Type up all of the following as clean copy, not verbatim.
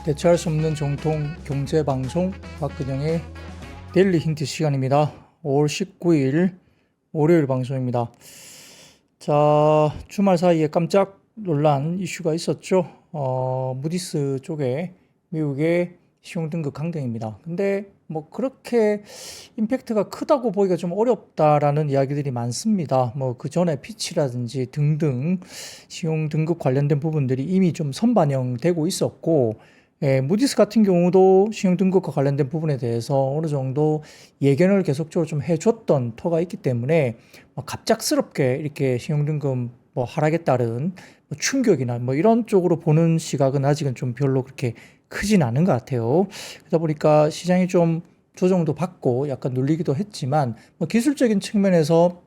대체할 수 없는 정통 경제방송 박근영의 데일리 힌트 시간입니다. 5월 19일 월요일 방송입니다. 자, 주말 사이에 깜짝 놀란 이슈가 있었죠. 무디스 쪽에 미국의 신용등급 강등입니다. 근데 뭐 그렇게 임팩트가 크다고 보기가 좀 어렵다라는 이야기들이 많습니다. 뭐 그 전에 피치라든지 등등 신용등급 관련된 부분들이 이미 좀 선반영되고 있었고, 무디스 같은 경우도 신용등급과 관련된 부분에 대해서 어느 정도 예견을 계속적으로 좀 해줬던 터가 있기 때문에 갑작스럽게 이렇게 신용등급 뭐 하락에 따른 뭐 충격이나 뭐 이런 쪽으로 보는 시각은 아직은 좀 별로 그렇게 크진 않은 것 같아요. 그러다 보니까 시장이 좀 조정도 받고 약간 눌리기도 했지만 뭐 기술적인 측면에서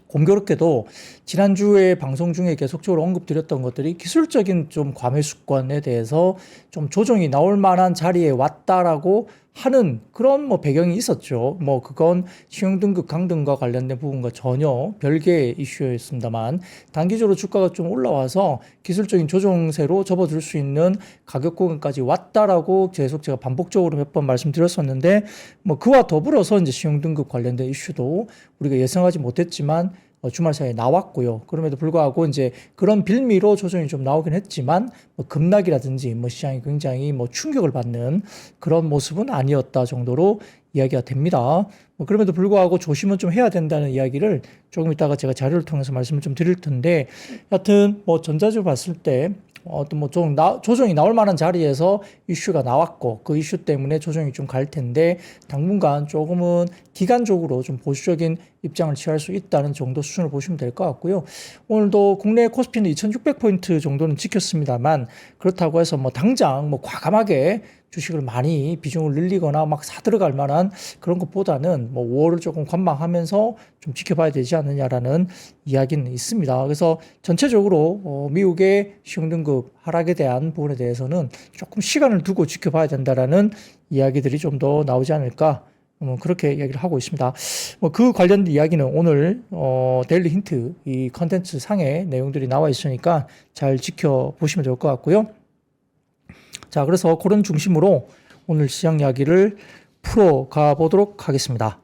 공교롭게도 지난주에 방송 중에 계속적으로 언급드렸던 것들이 기술적인 좀 과매수권에 대해서 좀 조정이 나올 만한 자리에 왔다라고 하는 그런 뭐 배경이 있었죠. 뭐 그건 신용등급 강등과 관련된 부분과 전혀 별개의 이슈였습니다만, 단기적으로 주가가 좀 올라와서 기술적인 조정세로 접어들 수 있는 가격 구간까지 왔다라고 계속 제가 반복적으로 몇 번 말씀드렸었는데, 뭐 그와 더불어서 이제 신용등급 관련된 이슈도 우리가 예상하지 못했지만 주말 사이에 나왔고요. 그럼에도 불구하고 이제 그런 빌미로 조정이 좀 나오긴 했지만 뭐 급락이라든지 뭐 시장이 굉장히 뭐 충격을 받는 그런 모습은 아니었다 정도로 이야기가 됩니다. 뭐 그럼에도 불구하고 조심은 좀 해야 된다는 이야기를 조금 이따가 제가 자료를 통해서 말씀을 좀 드릴 텐데, 여하튼 뭐 전자주 봤을 때 어떤 뭐 좀 조정이 나올 만한 자리에서 이슈가 나왔고, 그 이슈 때문에 조정이 좀 갈 텐데 당분간 조금은 기간적으로 좀 보수적인 입장을 취할 수 있다는 정도 수준을 보시면 될 것 같고요. 오늘도 국내 코스피는 2600포인트 정도는 지켰습니다만, 그렇다고 해서 뭐 당장 뭐 과감하게 주식을 많이 비중을 늘리거나 막 사들어갈 만한 그런 것보다는 뭐 5월을 조금 관망하면서 좀 지켜봐야 되지 않느냐라는 이야기는 있습니다. 그래서 전체적으로 미국의 신용등급 하락에 대한 부분에 대해서는 조금 시간을 두고 지켜봐야 된다라는 이야기들이 좀 더 나오지 않을까, 그렇게 이야기를 하고 있습니다. 뭐 그 관련된 이야기는 오늘 데일리 힌트 이 컨텐츠 상에 내용들이 나와 있으니까 잘 지켜보시면 좋을 것 같고요. 자, 그래서 그런 중심으로 오늘 시장 이야기를 풀어가 보도록 하겠습니다.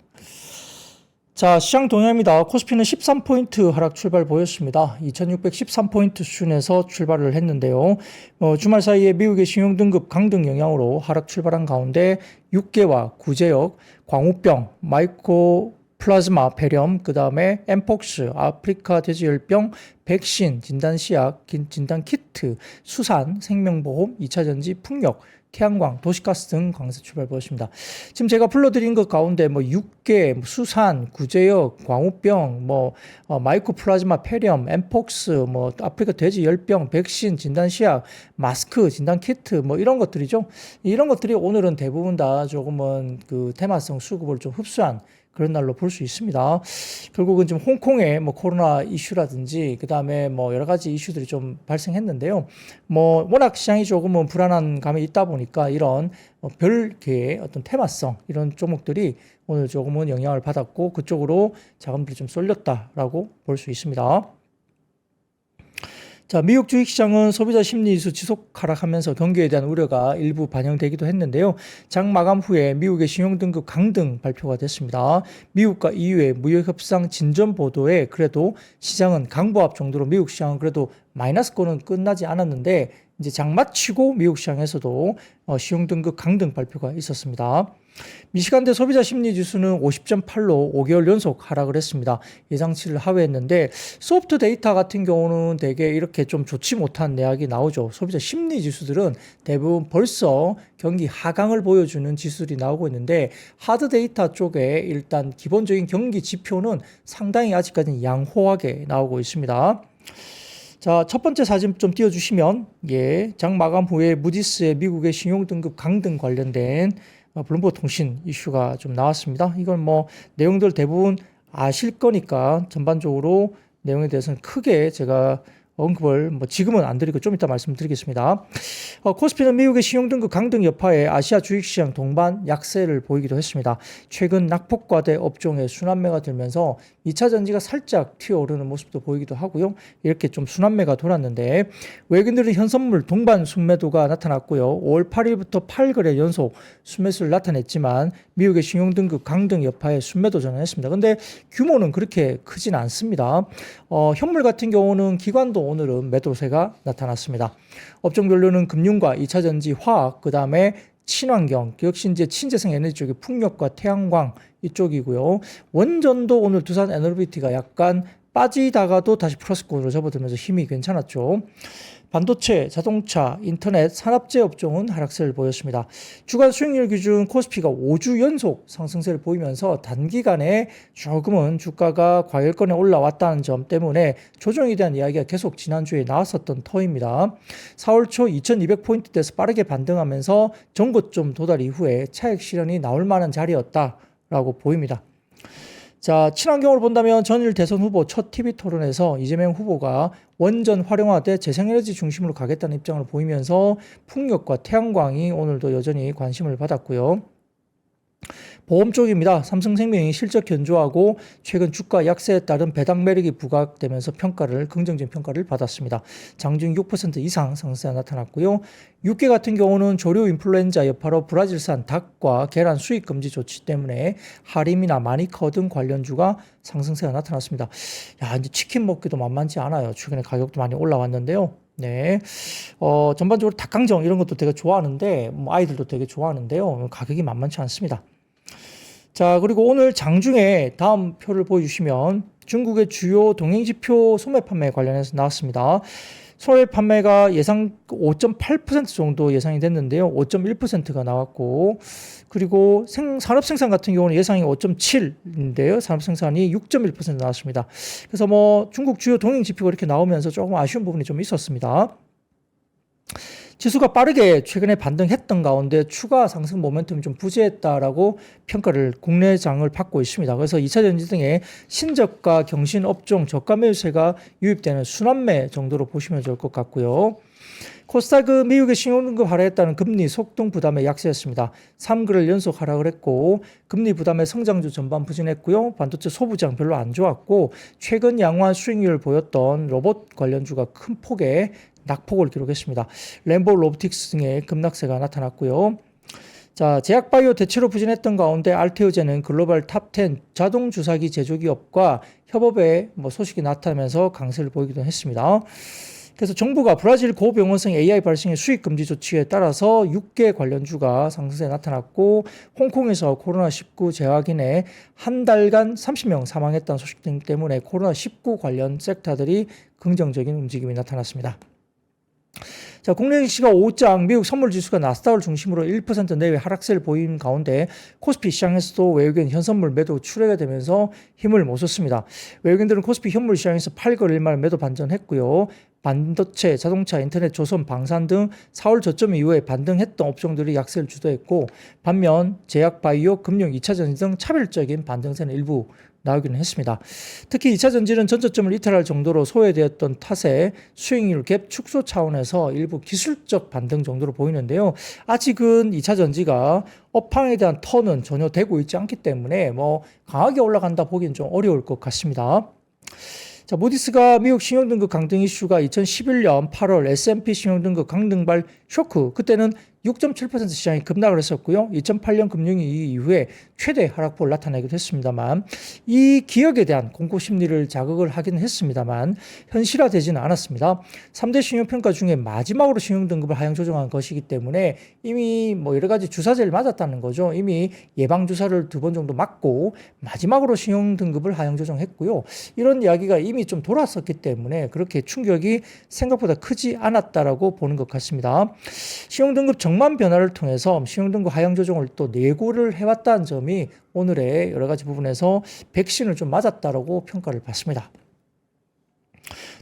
자, 시장 동향입니다. 코스피는 13포인트 하락 출발 보였습니다. 2613포인트 수준에서 출발을 했는데요. 주말 사이에 미국의 신용등급 강등 영향으로 하락 출발한 가운데 6개와 구제역, 광우병, 마이코플라즈마 폐렴, 그 다음에 엠폭스, 아프리카 돼지열병, 백신, 진단시약, 진단키트, 수산, 생명보험, 2차전지, 풍력, 태양광, 도시가스 등 강세 출발 보였습니다. 지금 제가 불러드린 것 가운데 뭐 6개, 수산, 구제역, 광우병, 마이코플라즈마 폐렴, 엠폭스, 뭐 아프리카 돼지열병, 백신, 진단시약, 마스크, 진단키트, 뭐 이런 것들이죠. 이런 것들이 오늘은 대부분 다 조금은 그 테마성 수급을 좀 흡수한 그런 날로 볼 수 있습니다. 결국은 지금 홍콩의 뭐 코로나 이슈라든지 그 다음에 뭐 여러 가지 이슈들이 좀 발생했는데요. 뭐 워낙 시장이 조금은 불안한 감이 있다 보니까 이런 별개의 어떤 테마성 이런 종목들이 오늘 조금은 영향을 받았고 그쪽으로 자금들이 좀 쏠렸다라고 볼 수 있습니다. 자, 미국 주식시장은 소비자 심리지수 지속 하락하면서 경기에 대한 우려가 일부 반영되기도 했는데요. 장 마감 후에 미국의 신용등급 강등 발표가 됐습니다. 미국과 EU의 무역협상 진전 보도에 그래도 시장은 강보합 정도로 미국 시장은 그래도 마이너스권은 끝나지 않았는데, 이제 장 마치고 미국 시장에서도 신용등급 강등 발표가 있었습니다. 미시간대 소비자 심리지수는 50.8로 5개월 연속 하락을 했습니다. 예상치를 하회했는데, 소프트 데이터 같은 경우는 되게 이렇게 좀 좋지 못한 내역이 나오죠. 소비자 심리지수들은 대부분 벌써 경기 하강을 보여주는 지수들이 나오고 있는데, 하드 데이터 쪽에 일단 기본적인 경기 지표는 상당히 아직까지는 양호하게 나오고 있습니다. 자, 첫 번째 사진 좀 띄워주시면, 장 마감 후에 무디스의 미국의 신용등급 강등 관련된 블룸버그 통신 이슈가 좀 나왔습니다. 이건 뭐 내용들 대부분 아실 거니까 전반적으로 내용에 대해서는 크게 제가 언급을 지금은 안 드리고 좀 이따 말씀드리겠습니다. 코스피는 미국의 신용등급 강등 여파에 아시아 주식시장 동반 약세를 보이기도 했습니다. 최근 낙폭과대 업종의 순환매가 들면서 2차 전지가 살짝 튀어오르는 모습도 보이기도 하고요. 이렇게 좀 순환매가 돌았는데 외국인들의 현선물 동반 순매도가 나타났고요. 5월 8일부터 8거래 연속 순매수를 나타냈지만 미국의 신용등급 강등 여파에 순매도 전환했습니다. 근데 규모는 그렇게 크진 않습니다. 현물 같은 경우는 기관도 오늘은 매도세가 나타났습니다. 업종별로는 금융과 2차전지, 화학, 그 다음에 친환경, 역시 이제 친재생 에너지 쪽이 풍력과 태양광 이쪽이고요. 원전도 오늘 두산 에너비티가 약간 빠지다가도 다시 플러스권으로 접어들면서 힘이 괜찮았죠. 반도체, 자동차, 인터넷, 산업재 업종은 하락세를 보였습니다. 주간 수익률 기준 코스피가 5주 연속 상승세를 보이면서 단기간에 조금은 주가가 과열권에 올라왔다는 점 때문에 조정에 대한 이야기가 계속 지난주에 나왔었던 터입니다. 4월 초 2200포인트대에서 빠르게 반등하면서 전고점 도달 이후에 차익 실현이 나올 만한 자리였다라고 보입니다. 자, 친환경으로 본다면 전일 대선 후보 첫 TV 토론에서 이재명 후보가 원전 활용화 대 재생에너지 중심으로 가겠다는 입장을 보이면서 풍력과 태양광이 오늘도 여전히 관심을 받았고요. 보험 쪽입니다. 삼성생명이 실적 견조하고 최근 주가 약세에 따른 배당 매력이 부각되면서 긍정적인 평가를 받았습니다. 장중 6% 이상 상승세가 나타났고요. 육계 같은 경우는 조류 인플루엔자 여파로 브라질산 닭과 계란 수입 금지 조치 때문에 하림이나 마니커 등 관련주가 상승세가 나타났습니다. 야, 이제 치킨 먹기도 만만치 않아요. 최근에 가격도 많이 올라왔는데요. 네. 전반적으로 닭강정 이런 것도 되게 좋아하는데, 아이들도 되게 좋아하는데요. 가격이 만만치 않습니다. 자, 그리고 오늘 장중에 다음 표를 보여주시면 중국의 주요 동행지표 소매 판매 관련해서 나왔습니다. 소매 판매가 예상 5.8% 정도 예상이 됐는데요. 5.1%가 나왔고, 그리고 산업생산 같은 경우는 예상이 5.7인데요. 산업생산이 6.1% 나왔습니다. 그래서 중국 주요 동행지표가 이렇게 나오면서 조금 아쉬운 부분이 좀 있었습니다. 지수가 빠르게 최근에 반등했던 가운데 추가 상승 모멘텀이 좀 부재했다라고 평가를 국내장을 받고 있습니다. 그래서 2차전지 등의 신저가 경신 업종 저가 매수세가 유입되는 순환매 정도로 보시면 좋을 것 같고요. 코스닥은 미국의 신용등급 하락에 따른 금리 속동 부담에 약세였습니다. 3거래일 연속 하락을 했고 금리 부담에 성장주 전반 부진했고요. 반도체 소부장 별로 안 좋았고 최근 양호한 수익률을 보였던 로봇 관련주가 큰 폭의 낙폭을 기록했습니다. 램보 로보틱스 등의 급락세가 나타났고요. 자, 제약바이오 대체로 부진했던 가운데 알테오젠은 글로벌 탑10 자동 주사기 제조기업과 협업의 소식이 나타나면서 강세를 보이기도 했습니다. 그래서 정부가 브라질 고병원성 AI 발생의 수입 금지 조치에 따라서 6개 관련주가 상승세에 나타났고 홍콩에서 코로나19 재확인에 한 달간 30명 사망했다는 소식 등 때문에 코로나19 관련 섹터들이 긍정적인 움직임이 나타났습니다. 자, 국내 증시가 오후장 미국 선물지수가 나스닥을 중심으로 1% 내외 하락세를 보인 가운데 코스피 시장에서도 외국인 현선물 매도 출회가 되면서 힘을 못 썼습니다. 외국인들은 코스피 현물 시장에서 8거래일 만에 매도 반전했고요. 반도체, 자동차, 인터넷, 조선, 방산 등 4월 저점 이후에 반등했던 업종들이 약세를 주도했고 반면 제약, 바이오, 금융, 2차전지 등 차별적인 반등세는 일부 나오기는 했습니다. 특히 2차 전지는 전저점을 이탈할 정도로 소외되었던 탓에 수익률 갭 축소 차원에서 일부 기술적 반등 정도로 보이는데요. 아직은 2차 전지가 업황에 대한 턴은 전혀 되고 있지 않기 때문에 강하게 올라간다 보기엔 좀 어려울 것 같습니다. 자, 무디스가 미국 신용등급 강등 이슈가 2011년 8월 S&P 신용등급 강등발 쇼크, 그때는 6.7% 시장이 급락을 했었고요. 2008년 금융위기 이후에 최대 하락폭을 나타내기도 했습니다만 이 기억에 대한 공포 심리를 자극을 하긴 했습니다만 현실화되지는 않았습니다. 3대 신용평가 중에 마지막으로 신용등급을 하향 조정한 것이기 때문에 이미 여러 가지 주사제를 맞았다는 거죠. 이미 예방주사를 2번 정도 맞고 마지막으로 신용등급을 하향 조정했고요. 이런 이야기가 이미 좀 돌았었기 때문에 그렇게 충격이 생각보다 크지 않았다라고 보는 것 같습니다. 신용등급 정만 변화를 통해서 신용등급 하향 조정을 또 예고를 해왔다는 점이 오늘의 여러 가지 부분에서 백신을 좀 맞았다라고 평가를 받습니다.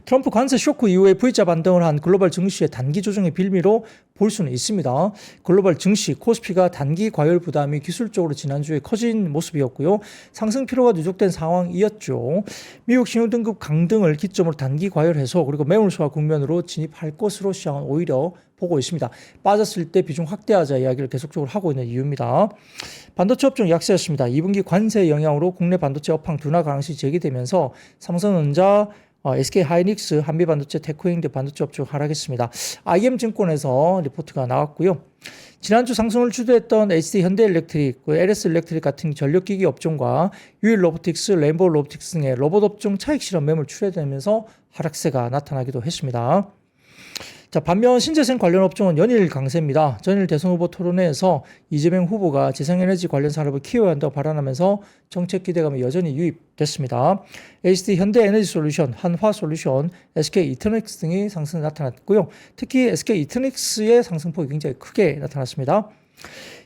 트럼프 관세 쇼크 이후에 V자 반등을 한 글로벌 증시의 단기 조정의 빌미로 볼 수는 있습니다. 글로벌 증시 코스피가 단기 과열 부담이 기술적으로 지난주에 커진 모습이었고요. 상승 피로가 누적된 상황이었죠. 미국 신용등급 강등을 기점으로 단기 과열 해소 그리고 매물소화 국면으로 진입할 것으로 시장은 오히려 보고 있습니다. 빠졌을 때 비중 확대하자 이야기를 계속적으로 하고 있는 이유입니다. 반도체 업종 약세였습니다. 2분기 관세 영향으로 국내 반도체 업황 둔화 가능성이 제기되면서 삼성전자, SK하이닉스, 한미반도체, 테크행대 반도체 업종 하락했습니다. IM증권에서 리포트가 나왔고요. 지난주 상승을 주도했던 HD현대일렉트릭, LS일렉트릭 같은 전력기기 업종과 유일로보틱스, 레인보우 로보틱스 등의 로봇 업종 차익 실현 매물 출회되면서 하락세가 나타나기도 했습니다. 자, 반면 신재생 관련 업종은 연일 강세입니다. 전일 대선 후보 토론회에서 이재명 후보가 재생에너지 관련 산업을 키워야 한다고 발언하면서 정책 기대감이 여전히 유입됐습니다. HD 현대에너지솔루션, 한화솔루션, SK 이터닉스 등이 상승이 나타났고요. 특히 SK 이터닉스의 상승폭이 굉장히 크게 나타났습니다.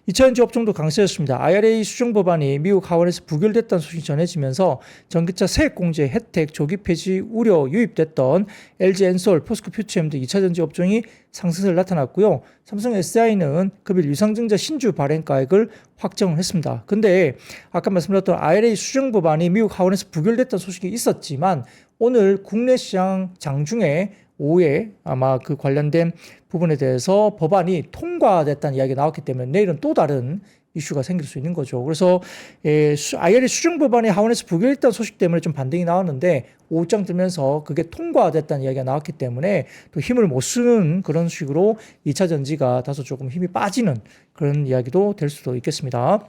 2차전지 업종도 강세였습니다. IRA 수정 법안이 미국 하원에서 부결됐다는 소식이 전해지면서 전기차 세액공제 혜택 조기 폐지 우려 유입됐던 LG 엔솔, 포스코 퓨처엠 등 2차전지 업종이 상승세를 나타났고요. 삼성 SDI는 급일 유상증자 신주 발행가액을 확정을 했습니다. 근데 아까 말씀드렸던 IRA 수정 법안이 미국 하원에서 부결됐다는 소식이 있었지만 오늘 국내 시장 장중에 오후에 아마 그 관련된 부분에 대해서 법안이 통과됐다는 이야기가 나왔기 때문에 내일은 또 다른 이슈가 생길 수 있는 거죠. 그래서 IRA 수정 법안이 하원에서 부결했다는 소식 때문에 좀 반등이 나왔는데 오후장 뜨면서 그게 통과됐다는 이야기가 나왔기 때문에 또 힘을 못 쓰는 그런 식으로 2차 전지가 다소 조금 힘이 빠지는 그런 이야기도 될 수도 있겠습니다.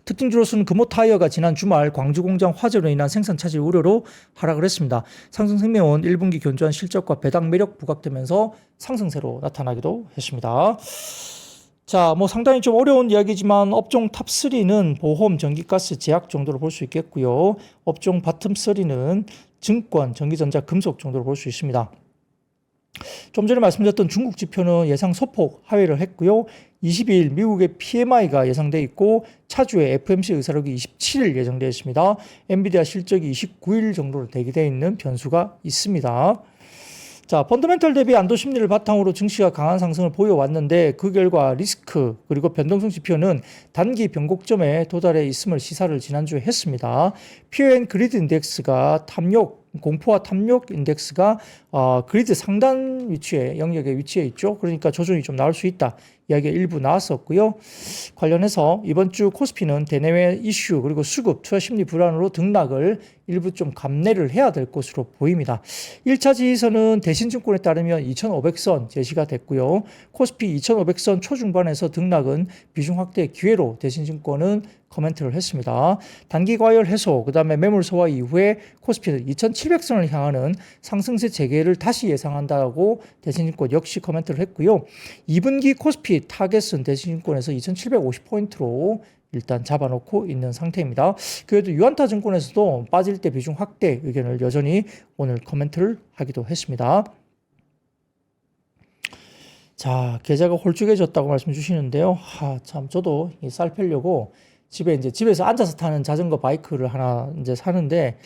특징주로서는 금호타이어가 지난 주말 광주 공장 화재로 인한 생산 차질 우려로 하락을 했습니다. 삼성생명은 1분기 견조한 실적과 배당 매력 부각되면서 상승세로 나타나기도 했습니다. 자, 상당히 좀 어려운 이야기지만 업종 탑3는 보험, 전기가스, 제약 정도로 볼 수 있겠고요. 업종 바텀3는 증권, 전기전자, 금속 정도로 볼 수 있습니다. 좀 전에 말씀드렸던 중국 지표는 예상 소폭 하회를 했고요. 22일 미국의 PMI가 예상돼 있고 차주의 FMC 의사록이 27일 예정되어 있습니다. 엔비디아 실적이 29일 정도로 대기되어 있는 변수가 있습니다. 자, 펀더멘털 대비 안도 심리를 바탕으로 증시가 강한 상승을 보여왔는데 그 결과 리스크 그리고 변동성 지표는 단기 변곡점에 도달해 있음을 시사를 지난주에 했습니다. PON 그리드 인덱스가 공포와 탐욕 인덱스가 그리드 상단 위치에 영역에 위치해 있죠. 그러니까 조정이 좀 나올 수 있다. 이야기가 일부 나왔었고요. 관련해서 이번 주 코스피는 대내외 이슈 그리고 수급, 투자 심리 불안으로 등락을 일부 좀 감내를 해야 될 것으로 보입니다. 1차 지지선은 대신증권에 따르면 2,500선 제시가 됐고요. 코스피 2,500선 초중반에서 등락은 비중 확대 기회로 대신증권은 코멘트를 했습니다. 단기 과열 해소, 그 다음에 매물 소화 이후에 코스피는 2,700선을 향하는 상승세 재개를 다시 예상한다고 대신증권 역시 코멘트를 했고요. 2분기 코스피 타겟은 대신증권에서 2,750포인트로 일단 잡아놓고 있는 상태입니다. 그래도 유한타증권에서도 빠질 때 비중 확대 의견을 여전히 오늘 코멘트를 하기도 했습니다. 자, 계좌가 홀쭉해졌다고 말씀 주시는데요. 참 저도 쌀 빼려고 집에서 앉아서 타는 자전거 바이크를 하나 이제 사는데,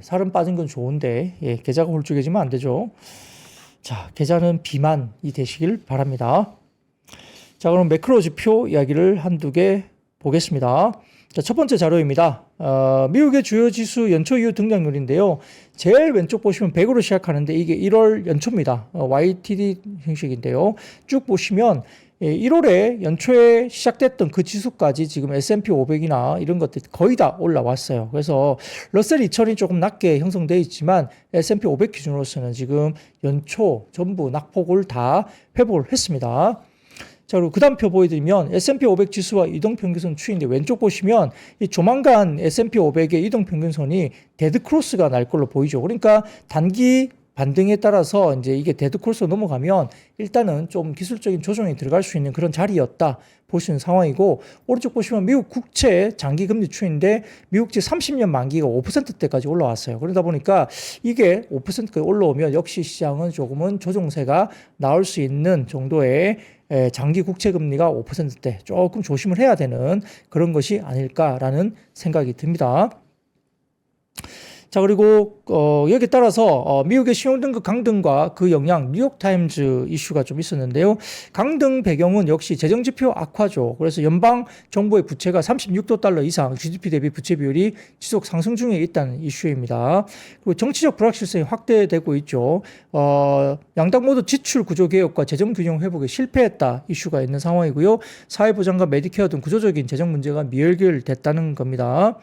살은 빠진 건 좋은데, 계좌가 홀쭉해지면 안 되죠. 자, 계좌는 비만이 되시길 바랍니다. 자, 그럼 매크로 지표 이야기를 한두 개 보겠습니다. 자, 첫 번째 자료입니다. 미국의 주요 지수 연초 이후 등장률인데요. 제일 왼쪽 보시면 100으로 시작하는데 이게 1월 연초입니다. YTD 형식인데요. 쭉 보시면 1월에 연초에 시작됐던 그 지수까지 지금 S&P 500이나 이런 것들이 거의 다 올라왔어요. 그래서 러셀 2000이 조금 낮게 형성되어 있지만 S&P 500 기준으로서는 지금 연초 전부 낙폭을 다 회복을 했습니다. 자, 그리고 그 다음 표 보여드리면 S&P 500 지수와 이동평균선 추이인데 왼쪽 보시면 이 조만간 S&P 500의 이동평균선이 데드크로스가 날 걸로 보이죠. 그러니까 단기 반등에 따라서 이제 이게 데드크로스 넘어가면 일단은 좀 기술적인 조정이 들어갈 수 있는 그런 자리였다 볼 수 있는 상황이고, 오른쪽 보시면 미국 국채 장기 금리 추이인데 미국채 30년 만기가 5%대까지 올라왔어요. 그러다 보니까 이게 5%까지 올라오면 역시 시장은 조금은 조정세가 나올 수 있는 정도의 장기 국채 금리가 5%대 조금 조심을 해야 되는 그런 것이 아닐까라는 생각이 듭니다. 자, 그리고 여기에 따라서 미국의 신용등급 강등과 그 영향, 뉴욕타임즈 이슈가 좀 있었는데요. 강등 배경은 역시 재정지표 악화죠. 그래서 연방정부의 부채가 36도 달러 이상 GDP 대비 부채 비율이 지속 상승 중에 있다는 이슈입니다. 그리고 정치적 불확실성이 확대되고 있죠. 양당 모두 지출 구조 개혁과 재정 균형 회복에 실패했다 이슈가 있는 상황이고요. 사회보장과 메디케어 등 구조적인 재정 문제가 미해결됐다는 겁니다.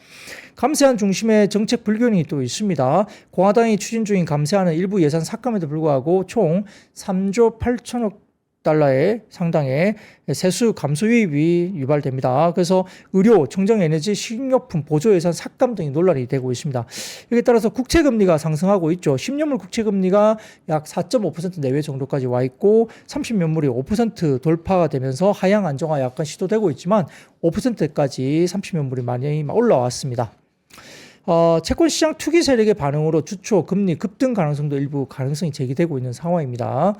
감세안 중심의 정책 불균이 또 있습니다. 공화당이 추진 중인 감세안은 일부 예산 삭감에도 불구하고 총 3조 8천억 달러의 상당의 세수 감소 유입이 유발됩니다. 그래서 의료, 청정에너지, 식료품 보조 예산 삭감 등이 논란이 되고 있습니다. 여기에 따라서 국채금리가 상승하고 있죠. 10년물 국채금리가 약 4.5% 내외 정도까지 와 있고 30년물이 5% 돌파가 되면서 하향 안정화 약간 시도되고 있지만 5%까지 30년물이 많이 올라왔습니다. 채권시장 투기 세력의 반응으로 주초 금리 급등 가능성도 일부 가능성이 제기되고 있는 상황입니다.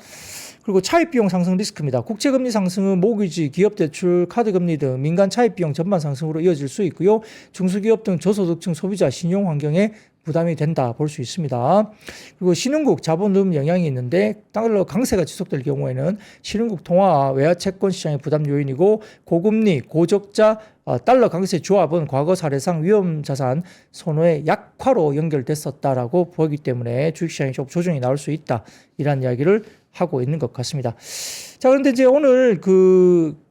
그리고 차입비용 상승 리스크입니다. 국채금리 상승은 모기지, 기업대출, 카드금리 등 민간 차입비용 전반 상승으로 이어질 수 있고요. 중소기업 등 저소득층 소비자 신용 환경에 부담이 된다 볼 수 있습니다. 그리고 신흥국 자본금 영향이 있는데 달러 강세가 지속될 경우에는 신흥국 통화와 외화 채권 시장의 부담 요인이고 고금리, 고적자, 달러 강세 조합은 과거 사례상 위험자산 선호의 약화로 연결됐었다라고 보기 때문에 주식시장에 좀 조정이 나올 수 있다. 이런 이야기를 하고 있는 것 같습니다. 자, 그런데 이제 오늘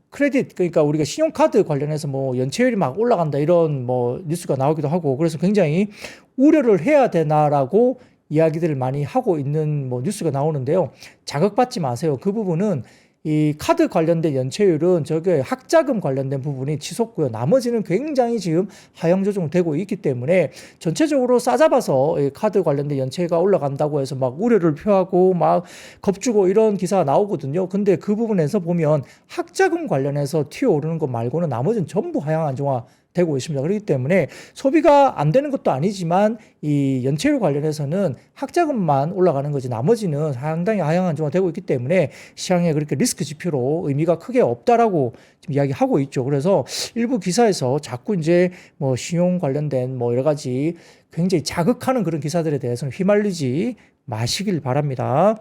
크레딧, 그러니까 우리가 신용카드 관련해서 뭐 연체율이 막 올라간다 이런 뭐 뉴스가 나오기도 하고 그래서 굉장히 우려를 해야 되나라고 이야기들을 많이 하고 있는 뭐 뉴스가 나오는데요. 자극받지 마세요. 그 부분은 이 카드 관련된 연체율은 저게 학자금 관련된 부분이 치솟고요. 나머지는 굉장히 지금 하향 조정되고 있기 때문에 전체적으로 싸잡아서 카드 관련된 연체가 올라간다고 해서 막 우려를 표하고 막 겁주고 이런 기사가 나오거든요. 근데 그 부분에서 보면 학자금 관련해서 튀어오르는 것 말고는 나머지는 전부 하향 안정화 되고 있습니다. 그렇기 때문에 소비가 안 되는 것도 아니지만 이 연체율 관련해서는 학자금만 올라가는 거지 나머지는 상당히 하향 안정화되고 있기 때문에 시장에 그렇게 리스크 지표로 의미가 크게 없다라고 지금 이야기하고 있죠. 그래서 일부 기사에서 자꾸 이제 뭐 신용 관련된 뭐 여러 가지 굉장히 자극하는 그런 기사들에 대해서는 휘말리지 마시길 바랍니다.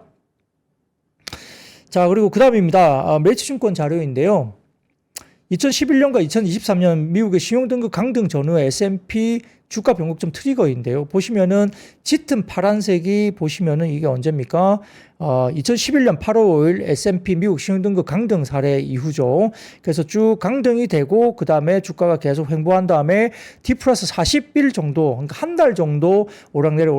자, 그리고 그 다음입니다. 매치증권 자료인데요. 2011년과 2023년 미국의 신용등급 강등 전후의 S&P 주가 변곡점 트리거인데요. 보시면은 짙은 파란색이 보시면은 이게 언제입니까? 2011년 8월 5일 S&P 미국 신용등급 강등 사례 이후죠. 그래서 쭉 강등이 되고 그 다음에 주가가 계속 횡보한 다음에 D 플러스 40일 정도, 그러니까 한 달 정도 오락내리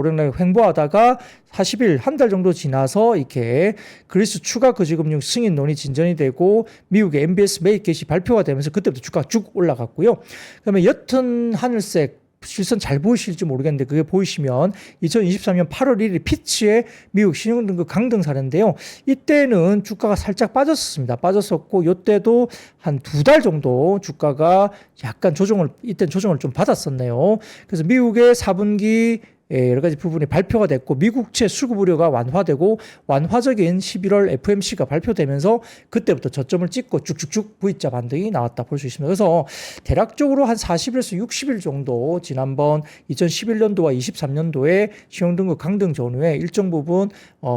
횡보하다가 40일 한 달 정도 지나서 이렇게 그리스 추가 거시금융 승인론이 진전이 되고 미국의 MBS 매입 개시 발표가 되면서 그때부터 주가가 쭉 올라갔고요. 그다음에 옅은 하늘색 실선 잘 보이실지 모르겠는데 그게 보이시면 2023년 8월 1일 피치의 미국 신용등급 강등 사례인데요. 이때는 주가가 살짝 빠졌습니다. 빠졌었고 이때도 한 2달 정도 주가가 약간 이때는 조정을 좀 받았었네요. 그래서 미국의 4분기 여러 가지 부분이 발표가 됐고 미국채 수급 우려가 완화되고 완화적인 11월 FOMC가 발표되면서 그때부터 저점을 찍고 쭉쭉쭉 V자 반등이 나왔다 볼 수 있습니다. 그래서 대략적으로 한 40일에서 60일 정도 지난번 2011년도와 23년도에 신용등급 강등 전후에 일정 부분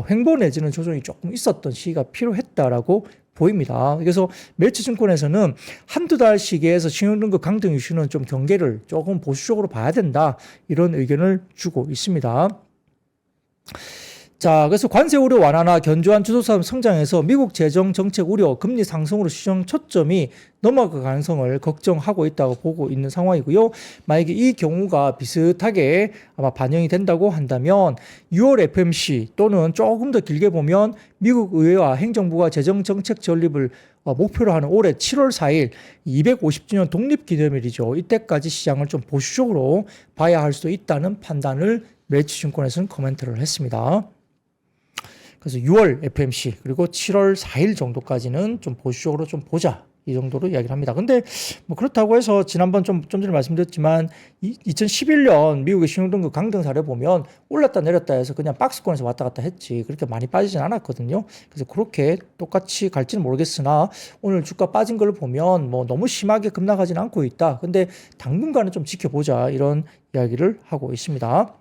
횡보 내지는 조정이 조금 있었던 시기가 필요했다라고 보입니다. 그래서 멜츠증권에서는 한두 달 시기에서 신용등급 강등 이슈는 좀 경계를 조금 보수적으로 봐야 된다. 이런 의견을 주고 있습니다. 자, 그래서 관세 우려 완화나 견조한 주도사업 성장에서 미국 재정 정책 우려, 금리 상승으로 시장 초점이 넘어갈 가능성을 걱정하고 있다고 보고 있는 상황이고요. 만약에 이 경우가 비슷하게 아마 반영이 된다고 한다면 6월 FOMC 또는 조금 더 길게 보면 미국 의회와 행정부가 재정 정책 전립을 목표로 하는 올해 7월 4일 250주년 독립기념일이죠. 이때까지 시장을 좀 보수적으로 봐야 할 수도 있다는 판단을 매치증권에서는 코멘트를 했습니다. 그래서 6월 FOMC 그리고 7월 4일 정도까지는 좀 보수적으로 좀 보자. 이 정도로 이야기를 합니다. 근데 뭐 그렇다고 해서 지난번 좀 전에 말씀드렸지만 2011년 미국의 신용등급 강등 사례 보면 올랐다 내렸다 해서 그냥 박스권에서 왔다 갔다 했지 그렇게 많이 빠지진 않았거든요. 그래서 그렇게 똑같이 갈지는 모르겠으나 오늘 주가 빠진 걸 보면 뭐 너무 심하게 급락하지는 않고 있다. 근데 당분간은 좀 지켜보자 이런 이야기를 하고 있습니다.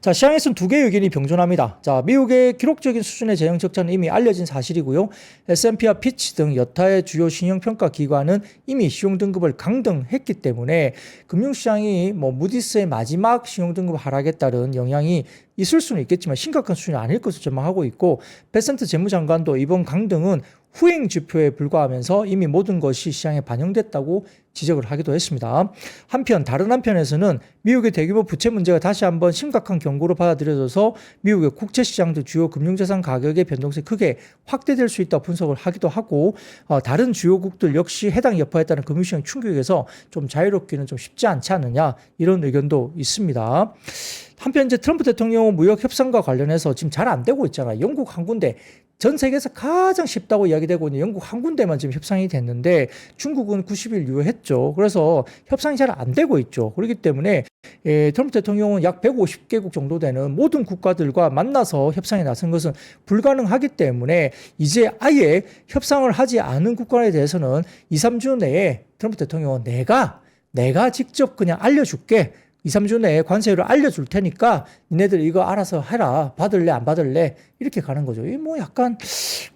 자, 시장에서는 두 개의 의견이 병존합니다. 자, 미국의 기록적인 수준의 재정 적자는 이미 알려진 사실이고요. S&P와 피치 등 여타의 주요 신용평가 기관은 이미 신용등급을 강등했기 때문에 금융시장이 무디스의 마지막 신용등급 하락에 따른 영향이 있을 수는 있겠지만 심각한 수준이 아닐 것으로 전망하고 있고, 베센트 재무장관도 이번 강등은 후행 지표에 불과하면서 이미 모든 것이 시장에 반영됐다고 지적을 하기도 했습니다. 한편 다른 한편에서는 미국의 대규모 부채 문제가 다시 한번 심각한 경고로 받아들여져서 미국의 국채시장 등 주요 금융자산 가격의 변동성이 크게 확대될 수 있다고 분석을 하기도 하고, 다른 주요국들 역시 해당 여파에 따른 금융시장 충격에서 좀 자유롭기는 좀 쉽지 않지 않느냐, 이런 의견도 있습니다. 한편 이제 트럼프 대통령은 무역 협상과 관련해서 지금 잘 안 되고 있잖아요. 영국 한 군데, 전 세계에서 가장 쉽다고 이야기되고 있는 영국 한 군데만 지금 협상이 됐는데 중국은 90일 유예했죠. 그래서 협상이 잘 안 되고 있죠. 그렇기 때문에 트럼프 대통령은 약 150개국 정도 되는 모든 국가들과 만나서 협상에 나선 것은 불가능하기 때문에 이제 아예 협상을 하지 않은 국가에 대해서는 2, 3주 내에 트럼프 대통령은 내가 직접 그냥 알려줄게. 2, 3주 내에 관세율을 알려줄 테니까 니네들 이거 알아서 해라. 받을래 안 받을래? 이렇게 가는 거죠. 이 약간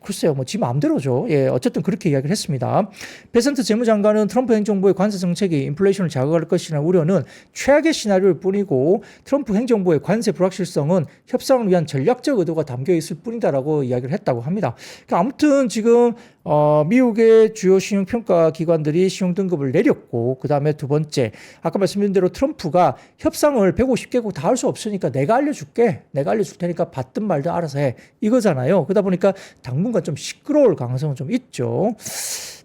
글쎄요, 지 마음대로죠. 예, 어쨌든 그렇게 이야기를 했습니다. 베센트 재무장관은 트럼프 행정부의 관세 정책이 인플레이션을 자극할 것이라는 우려는 최악의 시나리오일 뿐이고 트럼프 행정부의 관세 불확실성은 협상을 위한 전략적 의도가 담겨 있을 뿐이다라고 이야기를 했다고 합니다. 그러니까 아무튼 지금 미국의 주요 신용평가 기관들이 신용등급을 내렸고, 그 다음에 두 번째, 아까 말씀드린 대로 트럼프가 협상을 150개국 다 할 수 없으니까 내가 알려줄게. 내가 알려줄 테니까 받든 말든 알아서 해. 이거잖아요. 그러다 보니까 당분간 좀 시끄러울 가능성은 좀 있죠.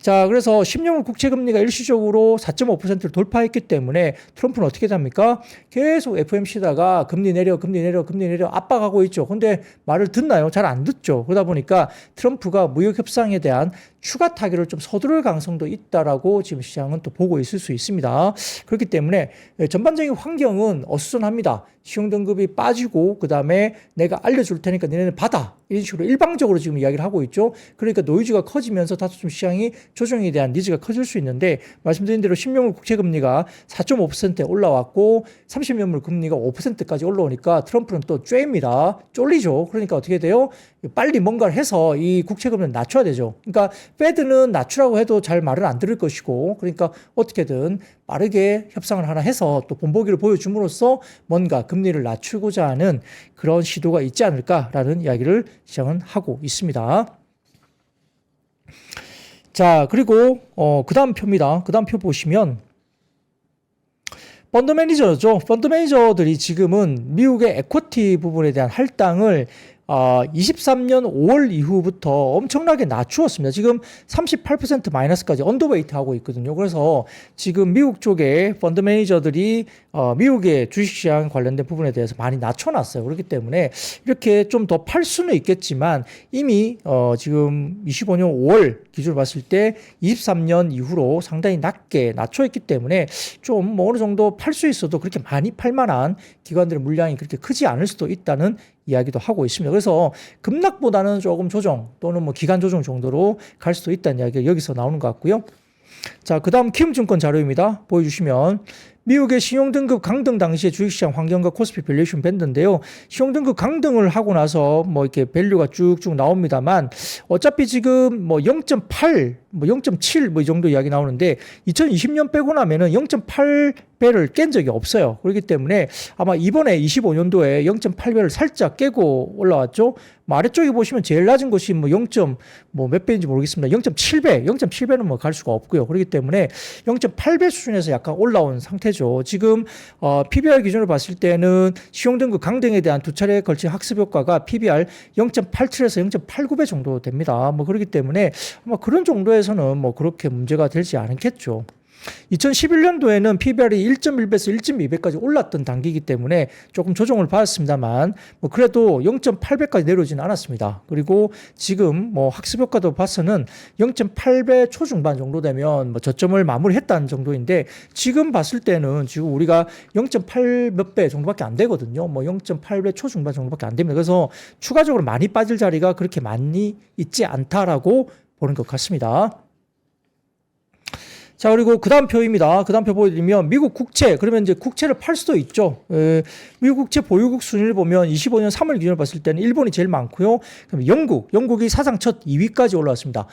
자, 그래서 10년물 국채금리가 일시적으로 4.5%를 돌파했기 때문에 트럼프는 어떻게 합니까? 계속 FOMC다가 금리 내려 압박하고 있죠. 근데 말을 듣나요? 잘 안 듣죠. 그러다 보니까 트럼프가 무역 협상에 대한 추가 타결을 좀 서두를 가능성도 있다라고 지금 시장은 또 보고 있을 수 있습니다. 그렇기 때문에 전반적인 환경은 어수선합니다. 신용등급이 빠지고 그 다음에 내가 알려줄 테니까 너네는 받아. 이런 식으로 일방적으로 지금 이야기를 하고 있죠. 그러니까 노이즈가 커지면서 다소 좀 시장이 조정에 대한 니즈가 커질 수 있는데, 말씀드린 대로 10년물 국채금리가 4.5%에 올라왔고 30년물 금리가 5%까지 올라오니까 트럼프는 또 쬐입니다. 쫄리죠. 그러니까 어떻게 돼요? 빨리 뭔가를 해서 이 국채금리를 낮춰야 되죠. 그러니까 페드는 낮추라고 해도 잘 말을 안 들을 것이고, 그러니까 어떻게든 빠르게 협상을 하나 해서 또 본보기를 보여줌으로써 뭔가 금리를 낮추고자 하는 그런 시도가 있지 않을까라는 이야기를 시장은 하고 있습니다. 자, 그리고 그 다음 표입니다. 그 다음 표 보시면 펀드 매니저죠. 펀드 매니저들이 지금은 미국의 에쿼티 부분에 대한 할당을 23년 5월 이후부터 엄청나게 낮추었습니다. 지금 38% 마이너스까지 언더웨이트 하고 있거든요. 그래서 지금 미국 쪽에 펀드 매니저들이 미국의 주식시장 관련된 부분에 대해서 많이 낮춰놨어요. 그렇기 때문에 이렇게 좀 더 팔 수는 있겠지만 이미 지금 25년 5월 기준으로 봤을 때 23년 이후로 상당히 낮게 낮춰있기 때문에 좀 어느 정도 팔 수 있어도 그렇게 많이 팔 만한 기관들의 물량이 그렇게 크지 않을 수도 있다는 이야기도 하고 있습니다. 그래서 급락보다는 조금 조정 또는 기간 조정 정도로 갈 수도 있다는 이야기가 여기서 나오는 것 같고요. 자, 그 다음 키움증권 자료입니다. 보여주시면 미국의 신용등급 강등 당시의 주식시장 환경과 코스피 밸류에이션 밴드인데요. 신용등급 강등을 하고 나서 이렇게 밸류가 쭉쭉 나옵니다만 어차피 지금 0.8, 0.7 이 정도 이야기 나오는데 2020년 빼고 나면은 0.8배를 깬 적이 없어요. 그렇기 때문에 아마 이번에 25년도에 0.8배를 살짝 깨고 올라왔죠. 아래쪽에 보시면 제일 낮은 곳이 0. 몇 배인지 모르겠습니다. 0.7배, 0.7배는 갈 수가 없고요. 그렇기 때문에 0.8배 수준에서 약간 올라온 상태죠. 지금 PBR 기준으로 봤을 때는 신용등급 강등에 대한 두 차례에 걸친 학습 효과가 PBR 0.87에서 0.89배 정도 됩니다. 그렇기 때문에 아마 그런 정도에서는 그렇게 문제가 되지 않겠죠. 2011년도에는 PBR이 1.1배에서 1.2배까지 올랐던 단기이기 때문에 조금 조정을 받았습니다만 그래도 0.8배까지 내려오지는 않았습니다. 그리고 지금 학습 효과도 봐서는 0.8배 초중반 정도 되면 저점을 마무리했다는 정도인데 지금 봤을 때는 지금 우리가 0.8 몇 배 정도밖에 안 되거든요. 0.8배 초중반 정도밖에 안 됩니다. 그래서 추가적으로 많이 빠질 자리가 그렇게 많이 있지 않다라고 보는 것 같습니다. 자, 그리고 그 다음 표입니다. 그 다음 표 보여드리면 미국 국채, 그러면 이제 국채를 팔 수도 있죠. 미국 국채 보유국 순위를 보면 25년 3월 기준으로 봤을 때는 일본이 제일 많고요. 그럼 영국이 사상 첫 2위까지 올라왔습니다.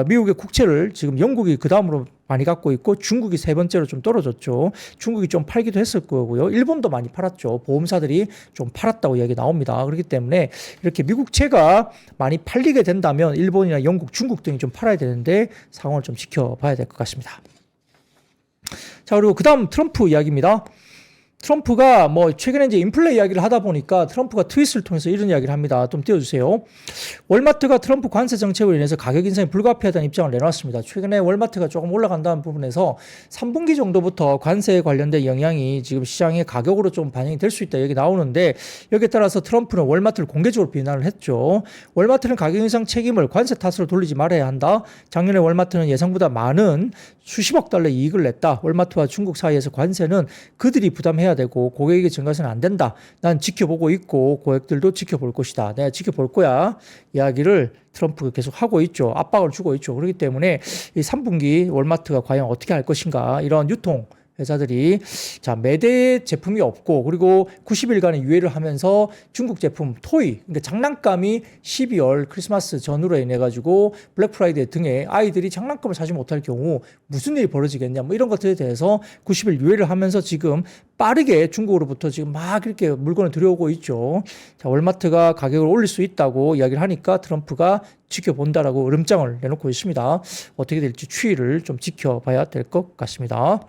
미국의 국채를 지금 영국이 그 다음으로 많이 갖고 있고 중국이 세 번째로 좀 떨어졌죠. 중국이 좀 팔기도 했을 거고요. 일본도 많이 팔았죠. 보험사들이 좀 팔았다고 이야기 나옵니다. 그렇기 때문에 이렇게 미국채가 많이 팔리게 된다면 일본이나 영국, 중국 등이 좀 팔아야 되는데 상황을 좀 지켜봐야 될 것 같습니다. 자, 그리고 그 다음 트럼프 이야기입니다. 트럼프가 뭐 최근에 이제 인플레 이야기를 하다 보니까 트럼프가 트윗을 통해서 이런 이야기를 합니다. 좀 띄워주세요. 월마트가 트럼프 관세 정책으로 인해서 가격 인상이 불가피하다는 입장을 내놨습니다. 최근에 월마트가 조금 올라간다는 부분에서 3분기 정도부터 관세에 관련된 영향이 지금 시장의 가격으로 좀 반영이 될 수 있다 여기 나오는데 여기에 따라서 트럼프는 월마트를 공개적으로 비난을 했죠. 월마트는 가격 인상 책임을 관세 탓으로 돌리지 말아야 한다. 작년에 월마트는 예상보다 많은 수십억 달러 이익을 냈다. 월마트와 중국 사이에서 관세는 그들이 부담해야 되고 고객에게 증가해서는 안 된다. 난 지켜보고 있고 고객들도 지켜볼 것이다. 내가 지켜볼 거야. 이야기를 트럼프가 계속 하고 있죠. 압박을 주고 있죠. 그렇기 때문에 이 3분기 월마트가 과연 어떻게 할 것인가 이런 유통 회사들이 자 매대 제품이 없고 그리고 90일간의 유예를 하면서 중국 제품 토이 그러니까 장난감이 12월 크리스마스 전후로 인해 가지고 블랙 프라이데이 등에 아이들이 장난감을 사지 못할 경우 무슨 일이 벌어지겠냐 뭐 이런 것들에 대해서 90일 유예를 하면서 지금 빠르게 중국으로부터 지금 막 이렇게 물건을 들여오고 있죠. 자, 월마트가 가격을 올릴 수 있다고 이야기를 하니까 트럼프가 지켜본다라고 으름장을 내놓고 있습니다. 어떻게 될지 추이를 좀 지켜봐야 될 것 같습니다.